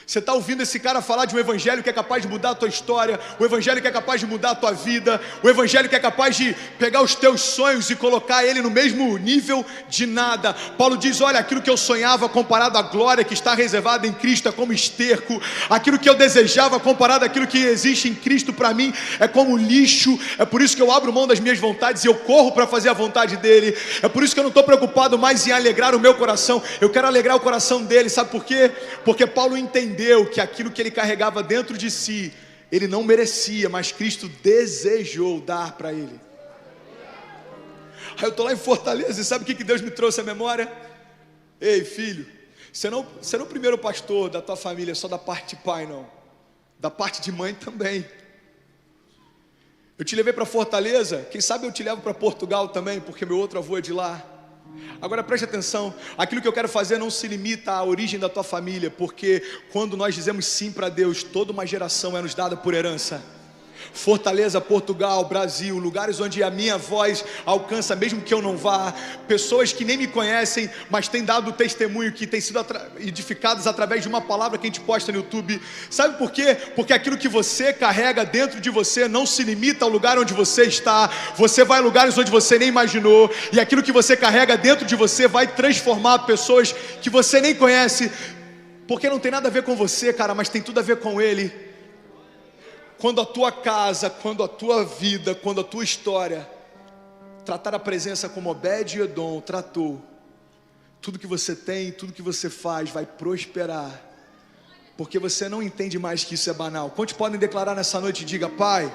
Você está ouvindo esse cara falar de um evangelho que é capaz de mudar a tua história, o evangelho que é capaz de mudar a tua vida, o evangelho que é capaz de pegar os teus sonhos e colocar ele no mesmo nível de nada. Paulo diz, olha, aquilo que eu sonhava comparado à glória que está reservada em Cristo é como esterco, aquilo que eu desejava comparado àquilo que existe em Cristo para mim é como lixo. É por isso que eu abro mão das minhas vontades e eu corro para fazer a vontade dele. É por isso que eu não estou preocupado mais em alegrar o meu coração, eu quero alegrar o coração dele. Sabe por quê? Porque Paulo entendeu que aquilo que ele carregava dentro de si, ele não merecia, mas Cristo desejou dar para ele. Aí eu estou lá em Fortaleza e sabe o que Deus me trouxe à memória? Ei, filho, você não é o primeiro pastor da tua família só da parte de pai, não, da parte de mãe também. Eu te levei para Fortaleza, quem sabe eu te levo para Portugal também, porque meu outro avô é de lá. Agora preste atenção, aquilo que eu quero fazer não se limita à origem da tua família, porque quando nós dizemos sim para Deus, toda uma geração é nos dada por herança. Fortaleza, Portugal, Brasil, lugares onde a minha voz alcança mesmo que eu não vá, pessoas que nem me conhecem, mas têm dado testemunho, que têm sido edificadas através de uma palavra que a gente posta no YouTube. Sabe por quê? Porque aquilo que você carrega dentro de você não se limita ao lugar onde você está. Você vai a lugares onde você nem imaginou, e aquilo que você carrega dentro de você vai transformar pessoas que você nem conhece, porque não tem nada a ver com você, cara, mas tem tudo a ver com Ele. Quando a tua casa, quando a tua vida, quando a tua história tratar a presença como Obed-Edom tratou, tudo que você tem, tudo que você faz vai prosperar, porque você não entende mais que isso é banal. Quantos podem declarar nessa noite? Diga: Pai,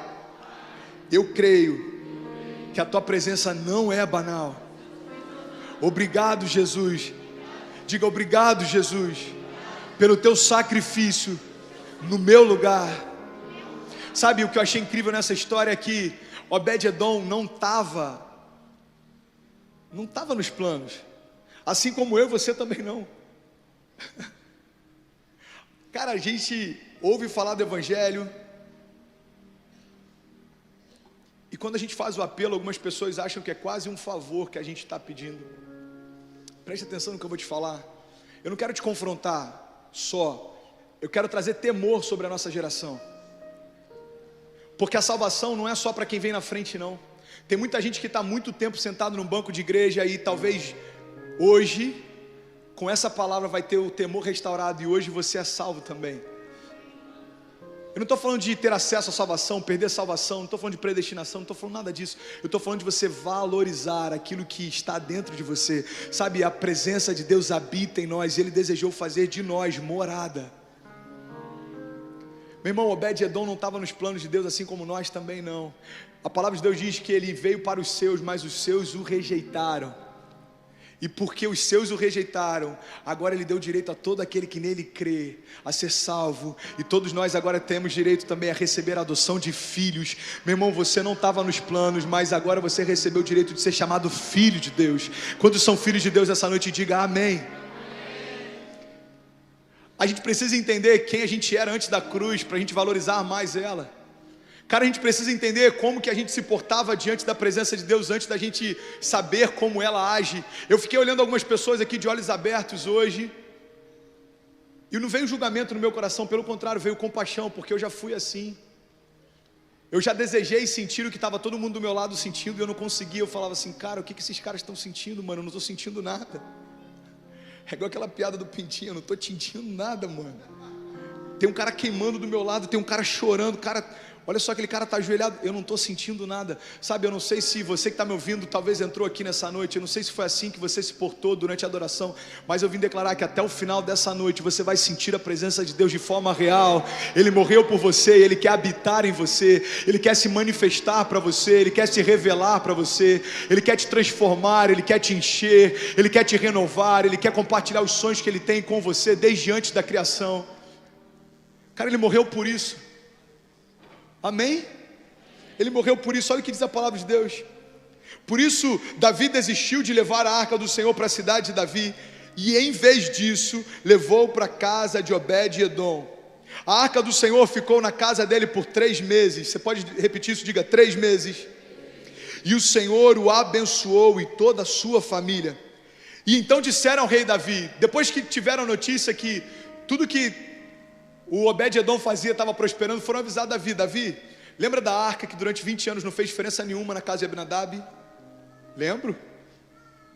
eu creio que a tua presença não é banal. Obrigado, Jesus. Diga: obrigado, Jesus, pelo teu sacrifício no meu lugar. Sabe o que eu achei incrível nessa história é que Obed-Edom não estava nos planos, assim como eu e você também não. Cara, a gente ouve falar do evangelho, e quando a gente faz o apelo, algumas pessoas acham que é quase um favor que a gente está pedindo. Preste atenção no que eu vou te falar. Eu não quero te confrontar só, eu quero trazer temor sobre a nossa geração. Porque a salvação não é só para quem vem na frente, não. Tem muita gente que está muito tempo sentado num banco de igreja e talvez hoje, com essa palavra, vai ter o temor restaurado e hoje você é salvo também. Eu não estou falando de ter acesso à salvação, perder a salvação, não estou falando de predestinação, não estou falando nada disso. Eu estou falando de você valorizar aquilo que está dentro de você. Sabe, a presença de Deus habita em nós e Ele desejou fazer de nós morada. Meu irmão, Obed-Edom não estava nos planos de Deus, assim como nós também não. A palavra de Deus diz que ele veio para os seus, mas os seus o rejeitaram. E porque os seus o rejeitaram, agora ele deu direito a todo aquele que nele crê, a ser salvo. E todos nós agora temos direito também a receber a adoção de filhos. Meu irmão, você não estava nos planos, mas agora você recebeu o direito de ser chamado filho de Deus. Quantos são filhos de Deus essa noite? Diga amém. A gente precisa entender quem a gente era antes da cruz, para a gente valorizar mais ela. Cara, a gente precisa entender como que a gente se portava diante da presença de Deus antes da gente saber como ela age. Eu fiquei olhando algumas pessoas aqui de olhos abertos hoje, e não veio julgamento no meu coração, pelo contrário, veio compaixão, porque eu já fui assim. Eu já desejei sentir o que estava todo mundo do meu lado sentindo, e eu não conseguia. Eu falava assim: cara, o que esses caras estão sentindo, mano? Eu não estou sentindo nada. É igual aquela piada do pintinho, eu não estou sentindo nada, mano. Tem um cara queimando do meu lado, tem um cara chorando, cara, Olha só, aquele cara está ajoelhado, eu não estou sentindo nada. Sabe, eu não sei se você que está me ouvindo talvez entrou aqui nessa noite, eu não sei se foi assim que você se portou durante a adoração, mas eu vim declarar que até o final dessa noite você vai sentir a presença de Deus de forma real. Ele morreu por você, Ele quer habitar em você, Ele quer se manifestar para você, Ele quer se revelar para você, Ele quer te transformar, Ele quer te encher, Ele quer te renovar, Ele quer compartilhar os sonhos que Ele tem com você desde antes da criação. Cara, Ele morreu por isso. Amém? Ele morreu por isso. Olha o que diz a palavra de Deus. Por isso Davi desistiu de levar a arca do Senhor para a cidade de Davi, e em vez disso levou para a casa de Obed-edom. A arca do Senhor ficou na casa dele por 3 meses. Você pode repetir isso? Diga: 3 meses. E o Senhor o abençoou e toda a sua família. E então disseram ao rei Davi, depois que tiveram a notícia que tudo que o Obed-edom fazia estava prosperando, foram avisar Davi: Davi, lembra da arca que durante 20 anos não fez diferença nenhuma na casa de Abinadab? Lembro?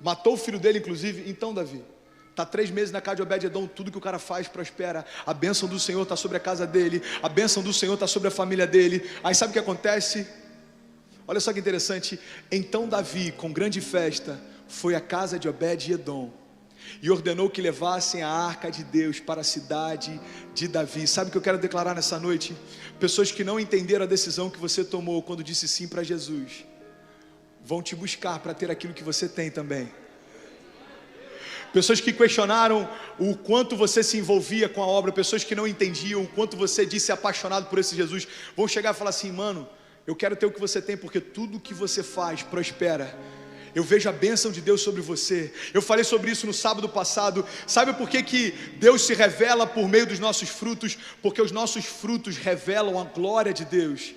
Matou o filho dele inclusive. Então Davi, está 3 meses na casa de Obed-edom, tudo que o cara faz prospera, a bênção do Senhor está sobre a casa dele, a bênção do Senhor está sobre a família dele. Aí sabe o que acontece? Olha só que interessante. Então Davi, com grande festa, foi à casa de Obed-edom e ordenou que levassem a arca de Deus para a cidade de Davi. Sabe o que eu quero declarar nessa noite? Pessoas que não entenderam a decisão que você tomou quando disse sim para Jesus, vão te buscar para ter aquilo que você tem também. Pessoas que questionaram o quanto você se envolvia com a obra, pessoas que não entendiam o quanto você disse apaixonado por esse Jesus, vão chegar e falar assim: mano, eu quero ter o que você tem, porque tudo que você faz prospera. Eu vejo a bênção de Deus sobre você. Eu falei sobre isso no sábado passado. Sabe por que Deus se revela por meio dos nossos frutos? Porque os nossos frutos revelam a glória de Deus.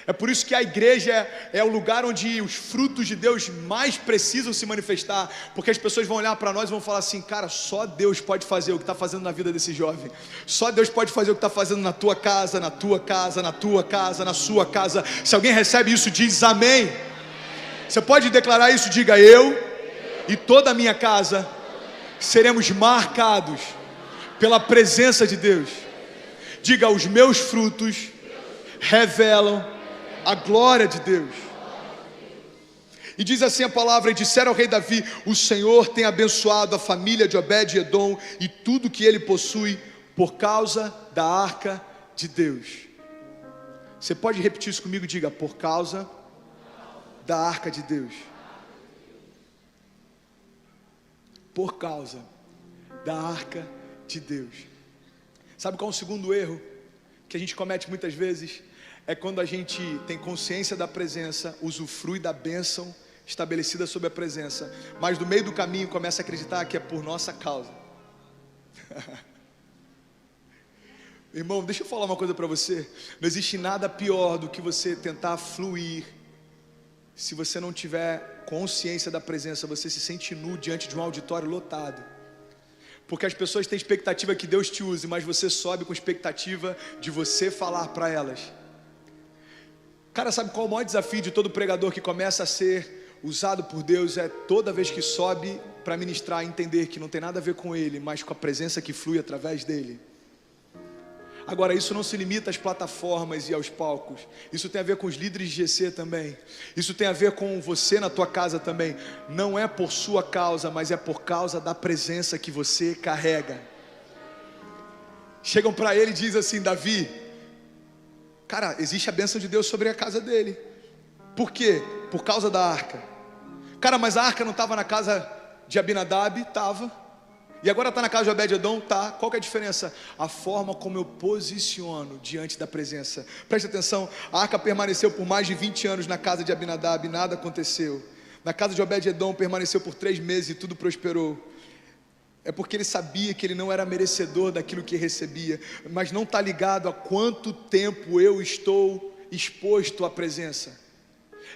É por isso que a igreja é o lugar onde os frutos de Deus mais precisam se manifestar. Porque as pessoas vão olhar para nós e vão falar assim: cara, só Deus pode fazer o que está fazendo na vida desse jovem. Só Deus pode fazer o que está fazendo na tua casa, na tua casa, na tua casa, na sua casa. Se alguém recebe isso, diz amém. Você pode declarar isso? Diga: eu e toda a minha casa seremos marcados pela presença de Deus. Diga: os meus frutos revelam a glória de Deus. E diz assim a palavra: e disseram ao rei Davi: o Senhor tem abençoado a família de Obed-edom e tudo que ele possui por causa da arca de Deus. Você pode repetir isso comigo? Diga: por causa da arca de Deus. Por causa da arca de Deus. Sabe qual é o segundo erro que a gente comete muitas vezes? É quando a gente tem consciência da presença, usufrui da bênção estabelecida sobre a presença, mas no meio do caminho começa a acreditar que é por nossa causa. Irmão, deixa eu falar uma coisa para você. Não existe nada pior do que você tentar fluir. Se você não tiver consciência da presença, você se sente nu diante de um auditório lotado. Porque as pessoas têm expectativa que Deus te use, mas você sobe com expectativa de você falar para elas. Cara, sabe qual é o maior desafio de todo pregador que começa a ser usado por Deus? É toda vez que sobe para ministrar, entender que não tem nada a ver com ele, mas com a presença que flui através dele. Agora, isso não se limita às plataformas e aos palcos. Isso tem a ver com os líderes de GC também. Isso tem a ver com você na tua casa também. Não é por sua causa, mas é por causa da presença que você carrega. Chegam para ele e dizem assim: Davi, cara, existe a bênção de Deus sobre a casa dele. Por quê? Por causa da arca. Cara, mas a arca não estava na casa de Abinadab? Estava. E agora está na casa de Obed-edom? Tá. Qual que é a diferença? A forma como eu posiciono diante da presença. Preste atenção, a arca permaneceu por mais de 20 anos na casa de Abinadab e nada aconteceu. Na casa de Obed-edom permaneceu por 3 meses e tudo prosperou. É porque ele sabia que ele não era merecedor daquilo que recebia, mas não está ligado a quanto tempo eu estou exposto à presença.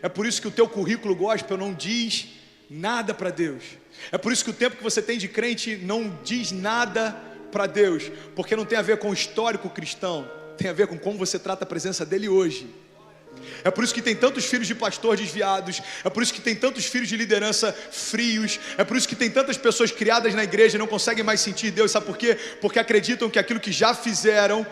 É por isso que o teu currículo gospel não diz nada para Deus. É por isso que o tempo que você tem de crente não diz nada para Deus, porque não tem a ver com o histórico cristão, tem a ver com como você trata a presença dele hoje. É por isso que tem tantos filhos de pastor desviados, é por isso que tem tantos filhos de liderança frios, é por isso que tem tantas pessoas criadas na igreja e não conseguem mais sentir Deus. Sabe por quê? Porque acreditam que aquilo que já fizeram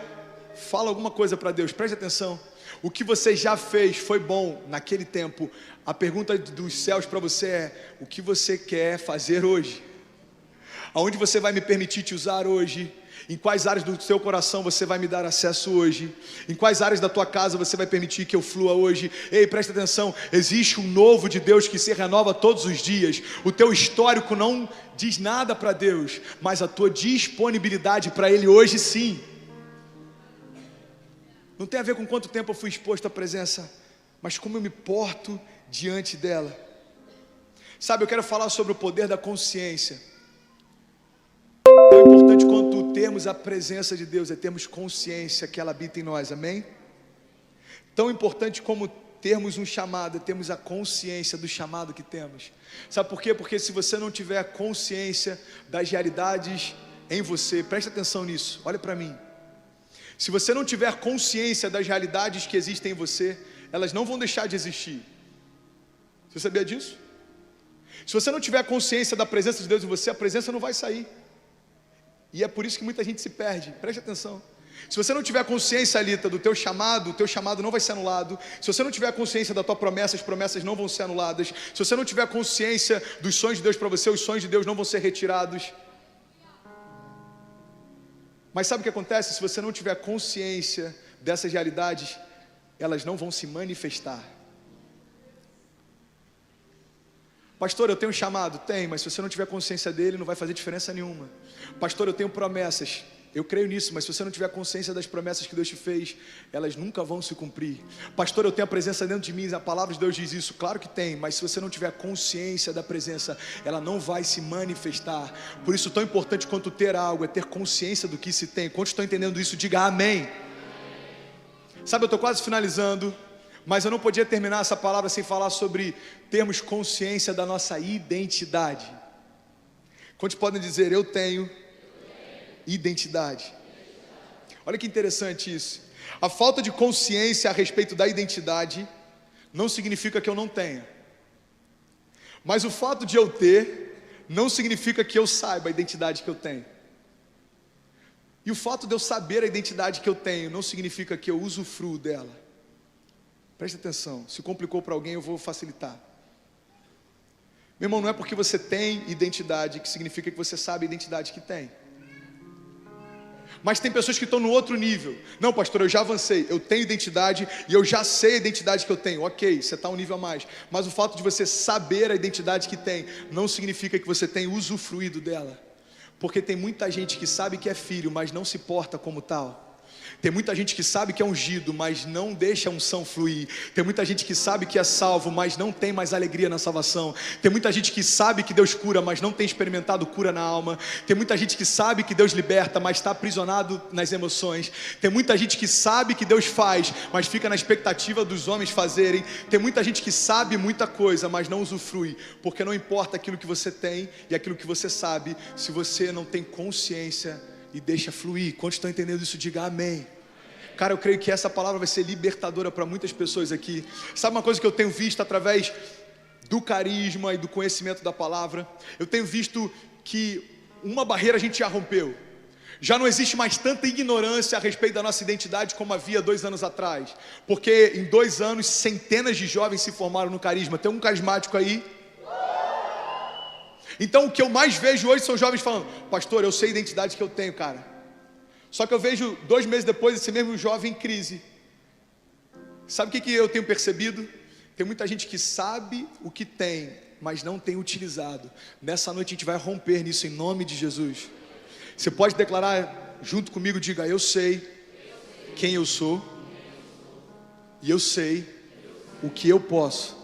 Fala alguma coisa para Deus, preste atenção. O que você já fez foi bom naquele tempo. A pergunta dos céus para você é: o que você quer fazer hoje? Aonde você vai me permitir te usar hoje? Em quais áreas do seu coração você vai me dar acesso hoje? Em quais áreas da tua casa você vai permitir que eu flua hoje? Ei, presta atenção, existe um novo de Deus que se renova todos os dias. O teu histórico não diz nada para Deus, mas a tua disponibilidade para Ele hoje sim. Não tem a ver com quanto tempo eu fui exposto à presença, mas como eu me porto diante dela. Sabe, eu quero falar sobre o poder da consciência. Tão importante quanto termos a presença de Deus é termos consciência que ela habita em nós, amém? Tão importante como termos um chamado é termos a consciência do chamado que temos. Sabe por quê? Porque se você não tiver consciência das realidades em você, presta atenção nisso, olha para mim. Se você não tiver consciência das realidades que existem em você, elas não vão deixar de existir. Você sabia disso? Se você não tiver consciência da presença de Deus em você, a presença não vai sair. E é por isso que muita gente se perde, preste atenção. Se você não tiver consciência, Alita, do teu chamado, o teu chamado não vai ser anulado. Se você não tiver consciência da tua promessa, as promessas não vão ser anuladas. Se você não tiver consciência dos sonhos de Deus para você, os sonhos de Deus não vão ser retirados. Mas sabe o que acontece? Se você não tiver consciência dessas realidades, elas não vão se manifestar. Pastor, eu tenho um chamado? Tem, mas se você não tiver consciência dele, não vai fazer diferença nenhuma. Pastor, eu tenho promessas. Eu creio nisso, mas se você não tiver consciência das promessas que Deus te fez, elas nunca vão se cumprir. Pastor, eu tenho a presença dentro de mim, a palavra de Deus diz isso. Claro que tem, mas se você não tiver consciência da presença, ela não vai se manifestar. Por isso, tão importante quanto ter algo é ter consciência do que se tem. Quantos estão entendendo isso? Diga amém. Sabe, eu estou quase finalizando, mas eu não podia terminar essa palavra sem falar sobre termos consciência da nossa identidade. Quantos podem dizer, eu tenho identidade? Olha que interessante isso. A falta de consciência a respeito da identidade não significa que eu não tenha. Mas o fato de eu ter não significa que eu saiba a identidade que eu tenho. E o fato de eu saber a identidade que eu tenho não significa que eu usufruo dela. Preste atenção, se complicou para alguém eu vou facilitar. Meu irmão, não é porque você tem identidade que significa que você sabe a identidade que tem. Mas tem pessoas que estão no outro nível. Não, pastor, eu já avancei, eu tenho identidade e eu já sei a identidade que eu tenho. Ok, você está um nível a mais. Mas o fato de você saber a identidade que tem não significa que você tem usufruído dela. Porque tem muita gente que sabe que é filho, mas não se porta como tal. Tem muita gente que sabe que é ungido, mas não deixa a unção fluir. Tem muita gente que sabe que é salvo, mas não tem mais alegria na salvação. Tem muita gente que sabe que Deus cura, mas não tem experimentado cura na alma. Tem muita gente que sabe que Deus liberta, mas está aprisionado nas emoções. Tem muita gente que sabe que Deus faz, mas fica na expectativa dos homens fazerem. Tem muita gente que sabe muita coisa, mas não usufrui. Porque não importa aquilo que você tem e aquilo que você sabe, se você não tem consciência e deixa fluir. Quantos estão entendendo isso? Diga amém. Cara, eu creio que essa palavra vai ser libertadora para muitas pessoas aqui. Sabe uma coisa que eu tenho visto através do carisma e do conhecimento da palavra? Eu tenho visto que uma barreira a gente já rompeu. Já não existe mais tanta ignorância a respeito da nossa identidade como havia 2 anos atrás. Porque em 2 anos, centenas de jovens se formaram no carisma. Tem um carismático aí? Então o que eu mais vejo hoje são jovens falando: pastor, eu sei a identidade que eu tenho, cara. Só que eu vejo 2 meses depois esse mesmo jovem em crise. Sabe o que eu tenho percebido? Tem muita gente que sabe o que tem, mas não tem utilizado. Nessa noite a gente vai romper nisso em nome de Jesus. Você pode declarar junto comigo, diga: eu sei quem eu sou e eu sei o que eu posso.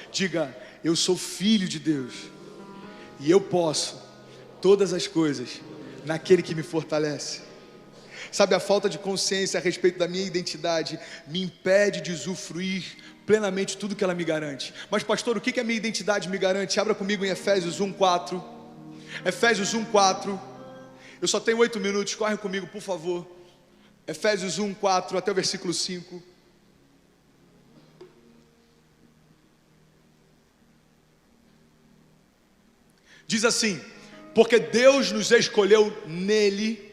Diga: eu sou filho de Deus e eu posso todas as coisas naquele que me fortalece. Sabe, a falta de consciência a respeito da minha identidade me impede de usufruir plenamente tudo que ela me garante. Mas pastor, o que a minha identidade me garante? Abra comigo em Efésios 1:4. Efésios 1:4. Eu só tenho 8 minutos, corre comigo por favor. Efésios 1:4 até o versículo 5. Diz assim: porque Deus nos escolheu nele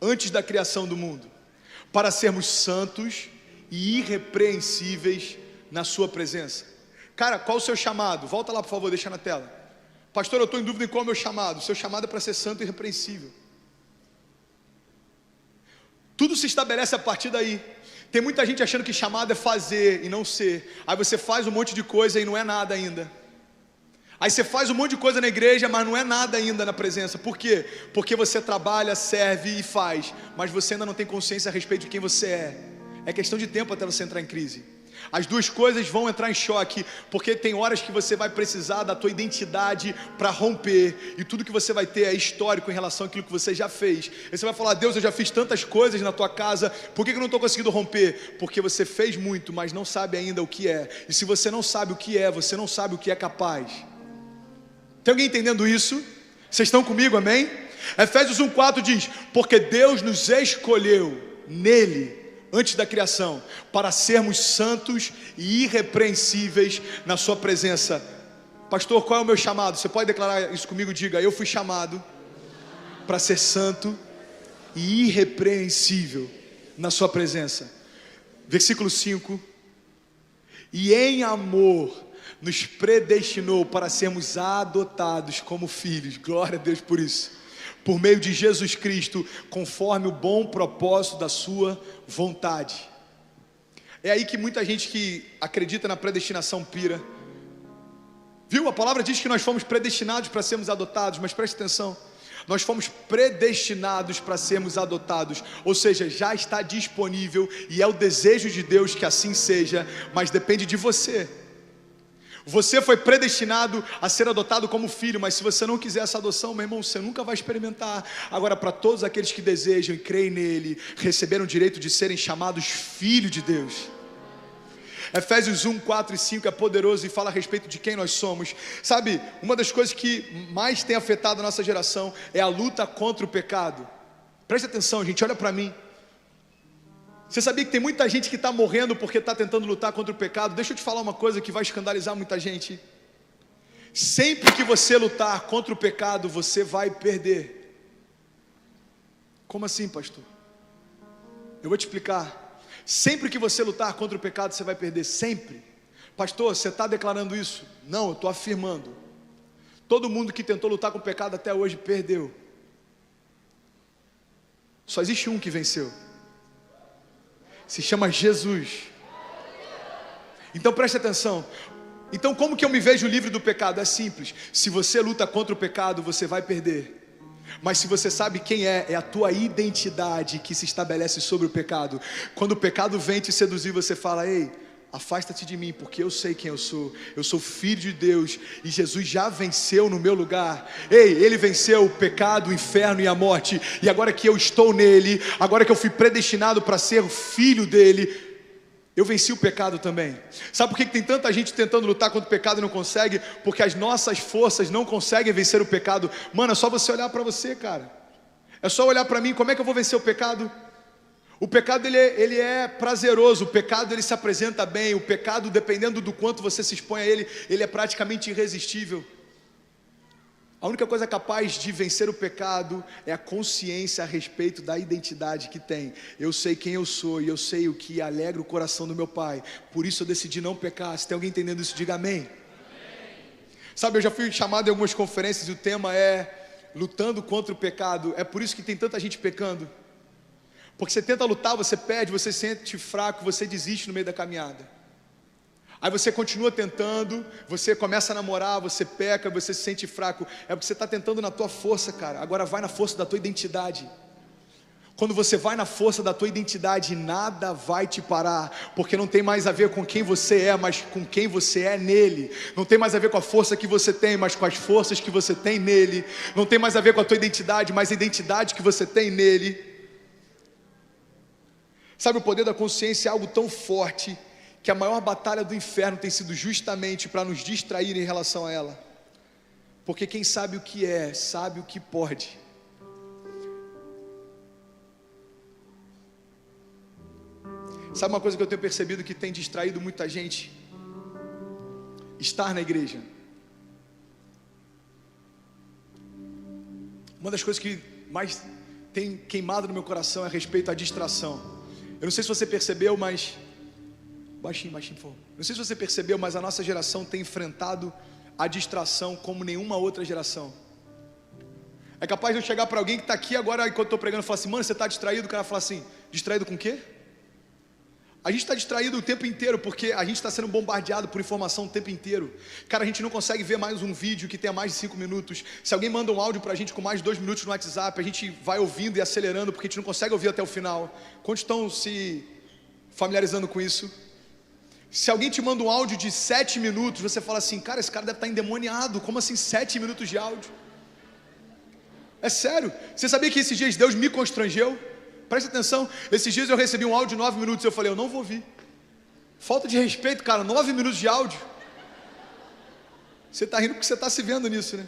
antes da criação do mundo, para sermos santos e irrepreensíveis na sua presença. Cara, qual o seu chamado? Volta lá, por favor, deixa na tela. Pastor, eu estou em dúvida em qual é o meu chamado. O seu chamado é para ser santo e irrepreensível. Tudo se estabelece a partir daí. Tem muita gente achando que chamado é fazer e não ser. Aí você faz um monte de coisa e não é nada ainda. Aí você faz um monte de coisa na igreja, mas não é nada ainda na presença. Por quê? Porque você trabalha, serve e faz, mas você ainda não tem consciência a respeito de quem você é. É questão de tempo até você entrar em crise. As duas coisas vão entrar em choque, porque tem horas que você vai precisar da tua identidade para romper, e tudo que você vai ter é histórico em relação àquilo que você já fez. E você vai falar: Deus, eu já fiz tantas coisas na tua casa, por que eu não estou conseguindo romper? Porque você fez muito, mas não sabe ainda o que é. E se você não sabe o que é, você não sabe o que é capaz. Tem alguém entendendo isso? Vocês estão comigo, amém? Efésios 1,4 diz: porque Deus nos escolheu nele, antes da criação, para sermos santos e irrepreensíveis na sua presença. Pastor, qual é o meu chamado? Você pode declarar isso comigo? Diga: eu fui chamado para ser santo e irrepreensível na sua presença. Versículo 5: e em amor nos predestinou para sermos adotados como filhos. Glória a Deus por isso, por meio de Jesus Cristo, conforme o bom propósito da sua vontade. É aí que muita gente que acredita na predestinação pira. Viu? A palavra diz que nós fomos predestinados para sermos adotados, mas preste atenção, nós fomos predestinados para sermos adotados, ou seja, já está disponível, e é o desejo de Deus que assim seja, mas depende de você. Você foi predestinado a ser adotado como filho, mas se você não quiser essa adoção, meu irmão, você nunca vai experimentar. Agora, para todos aqueles que desejam e creem nele, receberam o direito de serem chamados filhos de Deus. Efésios 1, 4 e 5 é poderoso e fala a respeito de quem nós somos. Sabe, uma das coisas que mais tem afetado a nossa geração é a luta contra o pecado. Preste atenção, gente, olha para mim. Você sabia que tem muita gente que está morrendo porque está tentando lutar contra o pecado? Deixa eu te falar uma coisa que vai escandalizar muita gente. Sempre que você lutar contra o pecado, você vai perder. Como assim, pastor? Eu vou te explicar. Sempre que você lutar contra o pecado, você vai perder, sempre. Pastor, você está declarando isso? Não, eu estou afirmando. Todo mundo que tentou lutar com o pecado até hoje perdeu. Só existe um que venceu. Se chama Jesus. Então preste atenção. Então como que eu me vejo livre do pecado? É simples. Se você luta contra o pecado, você vai perder. Mas se você sabe quem é a tua identidade que se estabelece sobre o pecado. Quando o pecado vem te seduzir, você fala: ei, afasta-te de mim, porque eu sei quem eu sou filho de Deus, e Jesus já venceu no meu lugar. Ei, Ele venceu o pecado, o inferno e a morte, e agora que eu estou nele, agora que eu fui predestinado para ser filho dele, eu venci o pecado também. Sabe por que tem tanta gente tentando lutar contra o pecado e não consegue? Porque as nossas forças não conseguem vencer o pecado. Mano, é só você olhar para você, cara. É só olhar para mim. Como é que eu vou vencer o pecado? O pecado ele é prazeroso, o pecado ele se apresenta bem, o pecado, dependendo do quanto você se expõe a ele é praticamente irresistível. A única coisa capaz de vencer o pecado é a consciência a respeito da identidade que tem. Eu sei quem eu sou e eu sei o que alegra o coração do meu Pai, por isso eu decidi não pecar. Se tem alguém entendendo isso, diga amém. Amém. Sabe, eu já fui chamado em algumas conferências e o tema é lutando contra o pecado. É por isso que tem tanta gente pecando. Porque você tenta lutar, você perde, você se sente fraco, você desiste no meio da caminhada. Aí você continua tentando, você começa a namorar, você peca, você se sente fraco. É porque você está tentando na tua força, cara. Agora vai na força da tua identidade. Quando você vai na força da tua identidade, nada vai te parar. Porque não tem mais a ver com quem você é, mas com quem você é nele. Não tem mais a ver com a força que você tem, mas com as forças que você tem nele. Não tem mais a ver com a tua identidade, mas a identidade que você tem nele. Sabe, o poder da consciência é algo tão forte que a maior batalha do inferno tem sido justamente para nos distrair em relação a ela. Porque quem sabe o que é, sabe o que pode. Sabe uma coisa que eu tenho percebido que tem distraído muita gente? Estar na igreja. Uma das coisas que mais tem queimado no meu coração é a respeito à distração. Eu não sei se você percebeu, mas... Baixinho, por favor. Não sei se você percebeu, mas a nossa geração tem enfrentado a distração como nenhuma outra geração. É capaz de eu chegar para alguém que está aqui agora, enquanto eu estou pregando, e falar assim: mano, você está distraído? O cara fala assim: distraído com o quê? A gente está distraído o tempo inteiro, porque a gente está sendo bombardeado por informação o tempo inteiro. Cara, a gente não consegue ver mais um vídeo que tenha mais de 5 minutos. Se alguém manda um áudio para a gente com mais de 2 minutos no WhatsApp, a gente vai ouvindo e acelerando, porque a gente não consegue ouvir até o final. Quantos estão se familiarizando com isso? Se alguém te manda um áudio de 7 minutos, você fala assim: cara, esse cara deve estar endemoniado. Como assim 7 minutos de áudio? É sério? Você sabia que esses dias Deus me constrangeu? Presta atenção, esses dias eu recebi um áudio de 9 minutos, eu falei: eu não vou ouvir. Falta de respeito, cara, 9 minutos de áudio. Você está rindo porque você está se vendo nisso, né?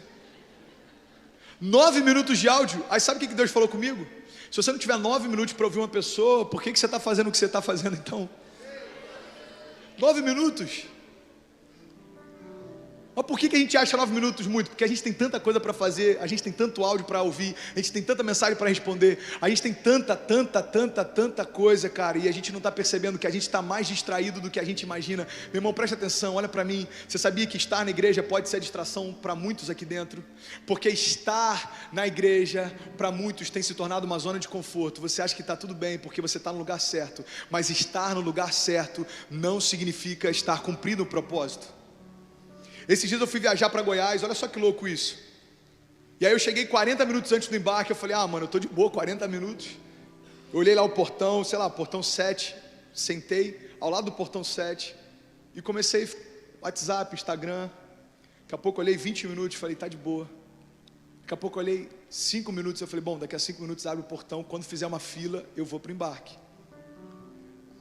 9 minutos de áudio. Aí sabe o que Deus falou comigo? Se você não tiver 9 minutos para ouvir uma pessoa, por que você está fazendo o que você está fazendo então? 9 minutos. Mas por que a gente acha 9 minutos muito? Porque a gente tem tanta coisa para fazer, a gente tem tanto áudio para ouvir, a gente tem tanta mensagem para responder, a gente tem tanta coisa, cara, e a gente não está percebendo que a gente está mais distraído do que a gente imagina. Meu irmão, presta atenção, olha para mim. Você sabia que estar na igreja pode ser distração para muitos aqui dentro? Porque estar na igreja, para muitos, tem se tornado uma zona de conforto. Você acha que está tudo bem porque você está no lugar certo, mas estar no lugar certo não significa estar cumprindo o propósito. Esses dias eu fui viajar para Goiás, olha só que louco isso. E aí eu cheguei 40 minutos antes do embarque, eu falei: ah, mano, eu tô de boa, 40 minutos. Eu olhei lá o portão, sei lá, portão 7, sentei ao lado do portão 7 e comecei WhatsApp, Instagram. Daqui a pouco eu olhei 20 minutos, falei: tá de boa. Daqui a pouco eu olhei 5 minutos, eu falei: bom, daqui a 5 minutos abre o portão, quando fizer uma fila, eu vou pro embarque.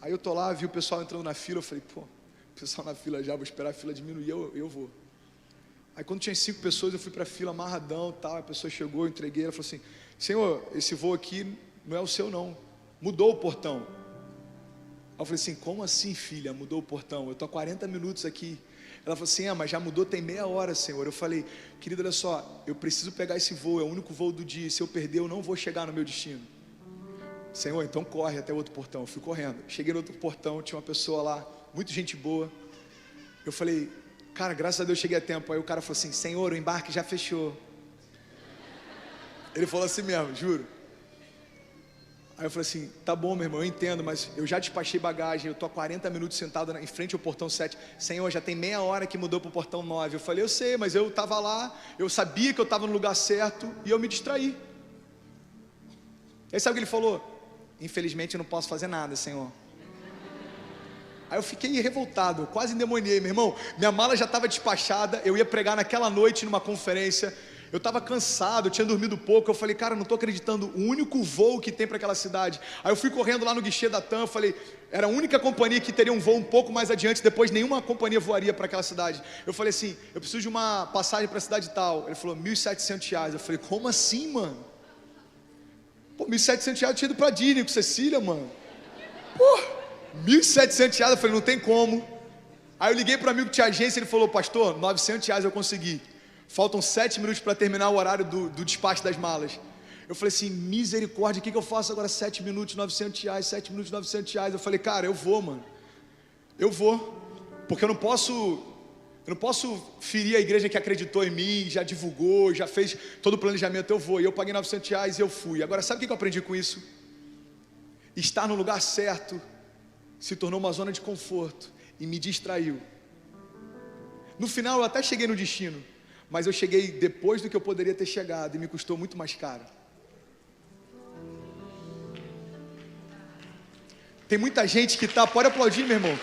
Aí eu tô lá, vi o pessoal entrando na fila, eu falei: pô, o pessoal na fila já, vou esperar a fila diminuir, eu vou. Aí quando tinha 5 pessoas, eu fui para a fila amarradão, tal, a pessoa chegou, eu entreguei, ela falou assim: senhor, esse voo aqui não é o seu não, mudou o portão. Aí eu falei assim: como assim, filha, mudou o portão? Eu estou há 40 minutos aqui. Ela falou assim: mas já mudou tem meia hora, senhor. Eu falei: querida, olha só, eu preciso pegar esse voo, é o único voo do dia, se eu perder eu não vou chegar no meu destino. Senhor, então corre até o outro portão. Eu fui correndo, cheguei no outro portão, tinha uma pessoa lá, muito gente boa. Eu falei: cara, graças a Deus cheguei a tempo. Aí o cara falou assim: senhor, o embarque já fechou. Ele falou assim mesmo, juro. Aí eu falei assim: tá bom, meu irmão, eu entendo, mas eu já despachei bagagem, eu tô há 40 minutos sentado em frente ao portão 7. Senhor, já tem meia hora que mudou pro portão 9. Eu falei: eu sei, mas eu tava lá, eu sabia que eu tava no lugar certo e eu me distraí. Aí sabe o que ele falou? Infelizmente eu não posso fazer nada, senhor. Aí eu fiquei revoltado, eu quase endemoniei, meu irmão. Minha mala já estava despachada, eu ia pregar naquela noite numa conferência. Eu estava cansado, eu tinha dormido pouco. Eu falei: cara, não estou acreditando, o único voo que tem para aquela cidade. Aí eu fui correndo lá no guichê da TAM, falei, era a única companhia que teria um voo um pouco mais adiante, depois nenhuma companhia voaria para aquela cidade. Eu falei assim: eu preciso de uma passagem para a cidade tal. Ele falou: R$1.700. Eu falei: como assim, mano? Pô, R$1.700 eu tinha ido para Disney com Cecília, mano. Pô, R$1.700, eu falei: não tem como. Aí eu liguei para um amigo que tinha agência, ele falou: pastor, R$900 eu consegui. Faltam 7 minutos para terminar o horário do despacho das malas. Eu falei assim: misericórdia, o que eu faço agora? 7 minutos, R$900, 7 minutos, R$900. Eu falei: cara, eu vou, mano. Eu vou, porque eu não posso ferir a igreja que acreditou em mim, já divulgou, já fez todo o planejamento. Eu vou, e eu paguei R$900 e eu fui. Agora, sabe o que eu aprendi com isso? Estar no lugar certo se tornou uma zona de conforto e me distraiu. No final eu até cheguei no destino, mas eu cheguei depois do que eu poderia ter chegado e me custou muito mais caro. Tem muita gente que tá, pode aplaudir, meu irmão.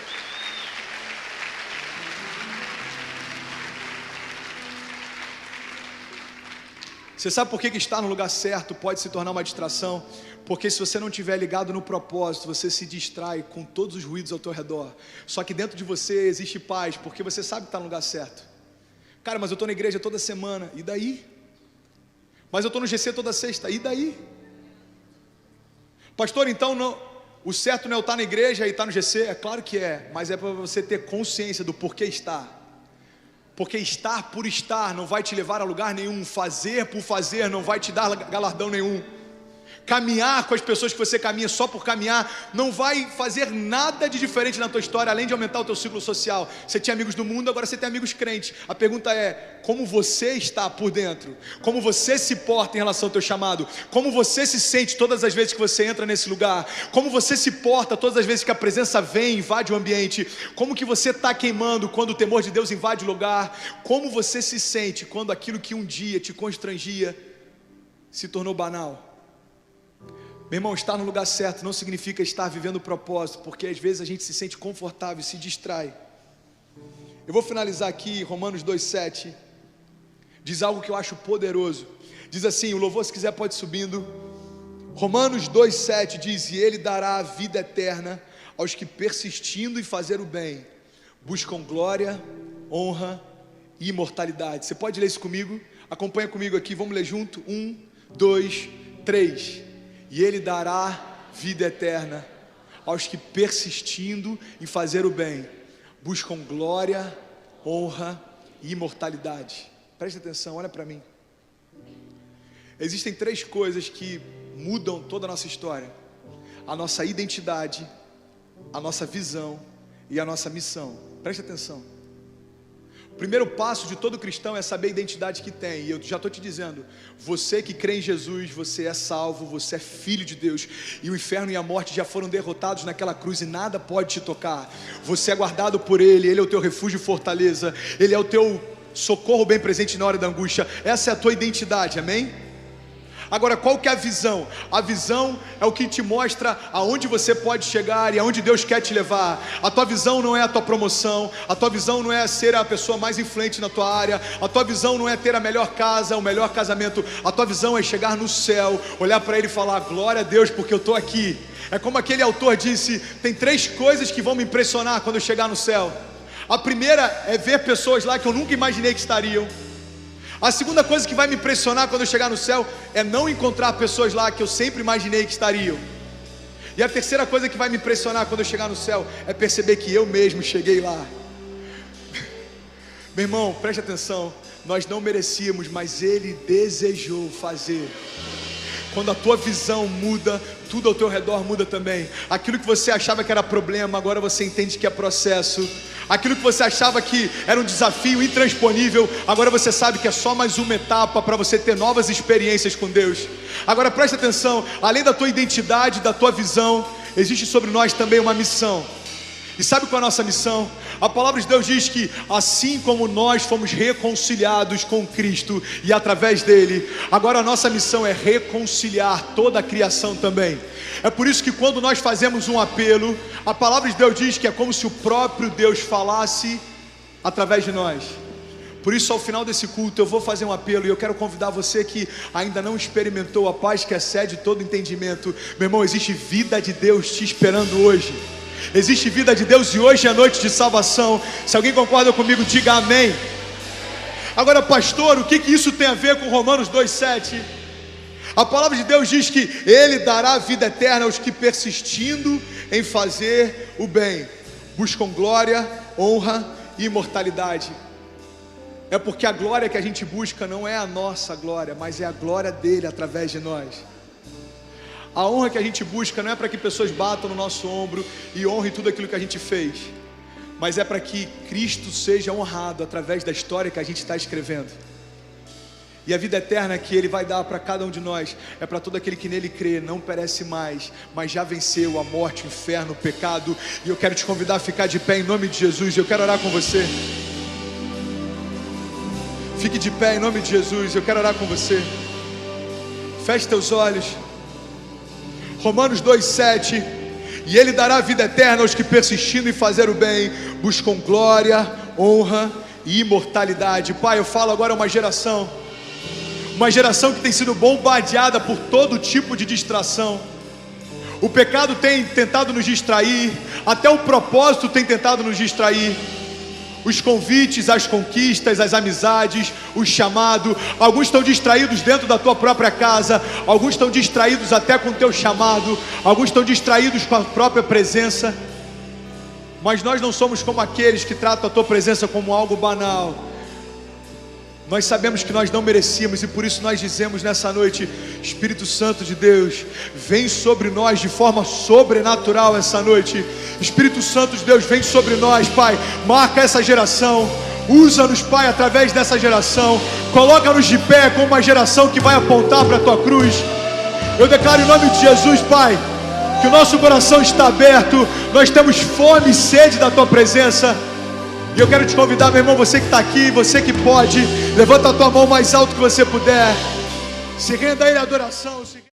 Você sabe por que estar no lugar certo pode se tornar uma distração? Porque se você não estiver ligado no propósito, você se distrai com todos os ruídos ao teu redor. Só que dentro de você existe paz, porque você sabe que está no lugar certo. Cara, mas eu estou na igreja toda semana, e daí? Mas eu estou no GC toda sexta, e daí? Pastor, então não, o certo não é eu estar na igreja e estar no GC? É claro que é, mas é para você ter consciência do porquê estar. Porque estar por estar não vai te levar a lugar nenhum. Fazer por fazer não vai te dar galardão nenhum. Caminhar com as pessoas que você caminha só por caminhar não vai fazer nada de diferente na tua história, além de aumentar o teu ciclo social. Você tinha amigos do mundo, agora você tem amigos crentes. A pergunta é, como você está por dentro? Como você se porta em relação ao teu chamado? Como você se sente todas as vezes que você entra nesse lugar? Como você se porta todas as vezes que a presença vem e invade o ambiente? Como que você está queimando quando o temor de Deus invade o lugar? Como você se sente quando aquilo que um dia te constrangia se tornou banal? Meu irmão, estar no lugar certo não significa estar vivendo o propósito, porque às vezes a gente se sente confortável e se distrai. Eu vou finalizar aqui, Romanos 2,7, diz algo que eu acho poderoso. Diz assim, o louvor se quiser pode ir subindo. Romanos 2,7 diz, e Ele dará a vida eterna aos que persistindo em fazer o bem, buscam glória, honra e imortalidade. Você pode ler isso comigo? Acompanha comigo aqui, vamos ler junto? 1, 2, 3. E Ele dará vida eterna aos que persistindo em fazer o bem, buscam glória, honra e imortalidade. Preste atenção, olha para mim. Existem 3 coisas que mudam toda a nossa história: a nossa identidade, a nossa visão e a nossa missão. Preste atenção. O primeiro passo de todo cristão é saber a identidade que tem. E eu já estou te dizendo, você que crê em Jesus, você é salvo, você é filho de Deus, e o inferno e a morte já foram derrotados naquela cruz e nada pode te tocar. Você é guardado por Ele, Ele é o teu refúgio e fortaleza, Ele é o teu socorro bem presente na hora da angústia. Essa é a tua identidade, amém? Agora, qual que é a visão? A visão é o que te mostra aonde você pode chegar e aonde Deus quer te levar. A tua visão não é a tua promoção, a tua visão não é ser a pessoa mais influente na tua área, a tua visão não é ter a melhor casa, o melhor casamento. A tua visão é chegar no céu, olhar para Ele e falar, glória a Deus porque eu estou aqui. É como aquele autor disse, tem 3 coisas que vão me impressionar quando eu chegar no céu. A primeira é ver pessoas lá que eu nunca imaginei que estariam. A segunda coisa que vai me impressionar quando eu chegar no céu é não encontrar pessoas lá que eu sempre imaginei que estariam. E a terceira coisa que vai me impressionar quando eu chegar no céu é perceber que eu mesmo cheguei lá. Meu irmão, preste atenção, nós não merecíamos, mas Ele desejou fazer. Quando a tua visão muda, tudo ao teu redor muda também. Aquilo que você achava que era problema, agora você entende que é processo. Aquilo que você achava que era um desafio intransponível, agora você sabe que é só mais uma etapa para você ter novas experiências com Deus. Agora presta atenção, além da tua identidade, da tua visão, existe sobre nós também uma missão. E sabe qual é a nossa missão? A palavra de Deus diz que assim como nós fomos reconciliados com Cristo e através dele, agora a nossa missão é reconciliar toda a criação também. É por isso que quando nós fazemos um apelo, a palavra de Deus diz que é como se o próprio Deus falasse através de nós. Por isso, ao final desse culto, eu vou fazer um apelo e eu quero convidar você que ainda não experimentou a paz que excede todo entendimento. Meu irmão, existe vida de Deus te esperando hoje. Existe vida de Deus e hoje é noite de salvação. Se alguém concorda comigo, diga amém. Agora, pastor, o que isso tem a ver com Romanos 2,7? A palavra de Deus diz que Ele dará vida eterna aos que persistindo em fazer o bem, buscam glória, honra e imortalidade. É porque a glória que a gente busca não é a nossa glória, mas é a glória dele através de nós. A honra que a gente busca não é para que pessoas batam no nosso ombro e honrem tudo aquilo que a gente fez, mas é para que Cristo seja honrado através da história que a gente está escrevendo. E a vida eterna que Ele vai dar para cada um de nós é para todo aquele que nele crê, não perece mais, mas já venceu a morte, o inferno, o pecado. E eu quero te convidar a ficar de pé em nome de Jesus. Eu quero orar com você. Fique de pé em nome de Jesus. Eu quero orar com você. Feche teus olhos. Romanos 2,7. E Ele dará vida eterna aos que persistindo em fazer o bem, buscam glória, honra e imortalidade. Pai, eu falo agora a uma geração que tem sido bombardeada por todo tipo de distração. O pecado tem tentado nos distrair, até o propósito tem tentado nos distrair. Os convites, as conquistas, as amizades, o chamado. Alguns estão distraídos dentro da tua própria casa, alguns estão distraídos até com o teu chamado, alguns estão distraídos com a própria presença. Mas nós não somos como aqueles que tratam a tua presença como algo banal. Nós sabemos que nós não merecíamos e por isso nós dizemos nessa noite: Espírito Santo de Deus, vem sobre nós de forma sobrenatural essa noite. Espírito Santo de Deus, vem sobre nós, Pai. Marca essa geração, usa-nos, Pai, através dessa geração. Coloca-nos de pé como uma geração que vai apontar para a Tua cruz. Eu declaro em nome de Jesus, Pai, que o nosso coração está aberto. Nós temos fome e sede da Tua presença. E eu quero te convidar, meu irmão, você que está aqui, você que pode, levanta a tua mão mais alto que você puder. Se renda a Ele a adoração.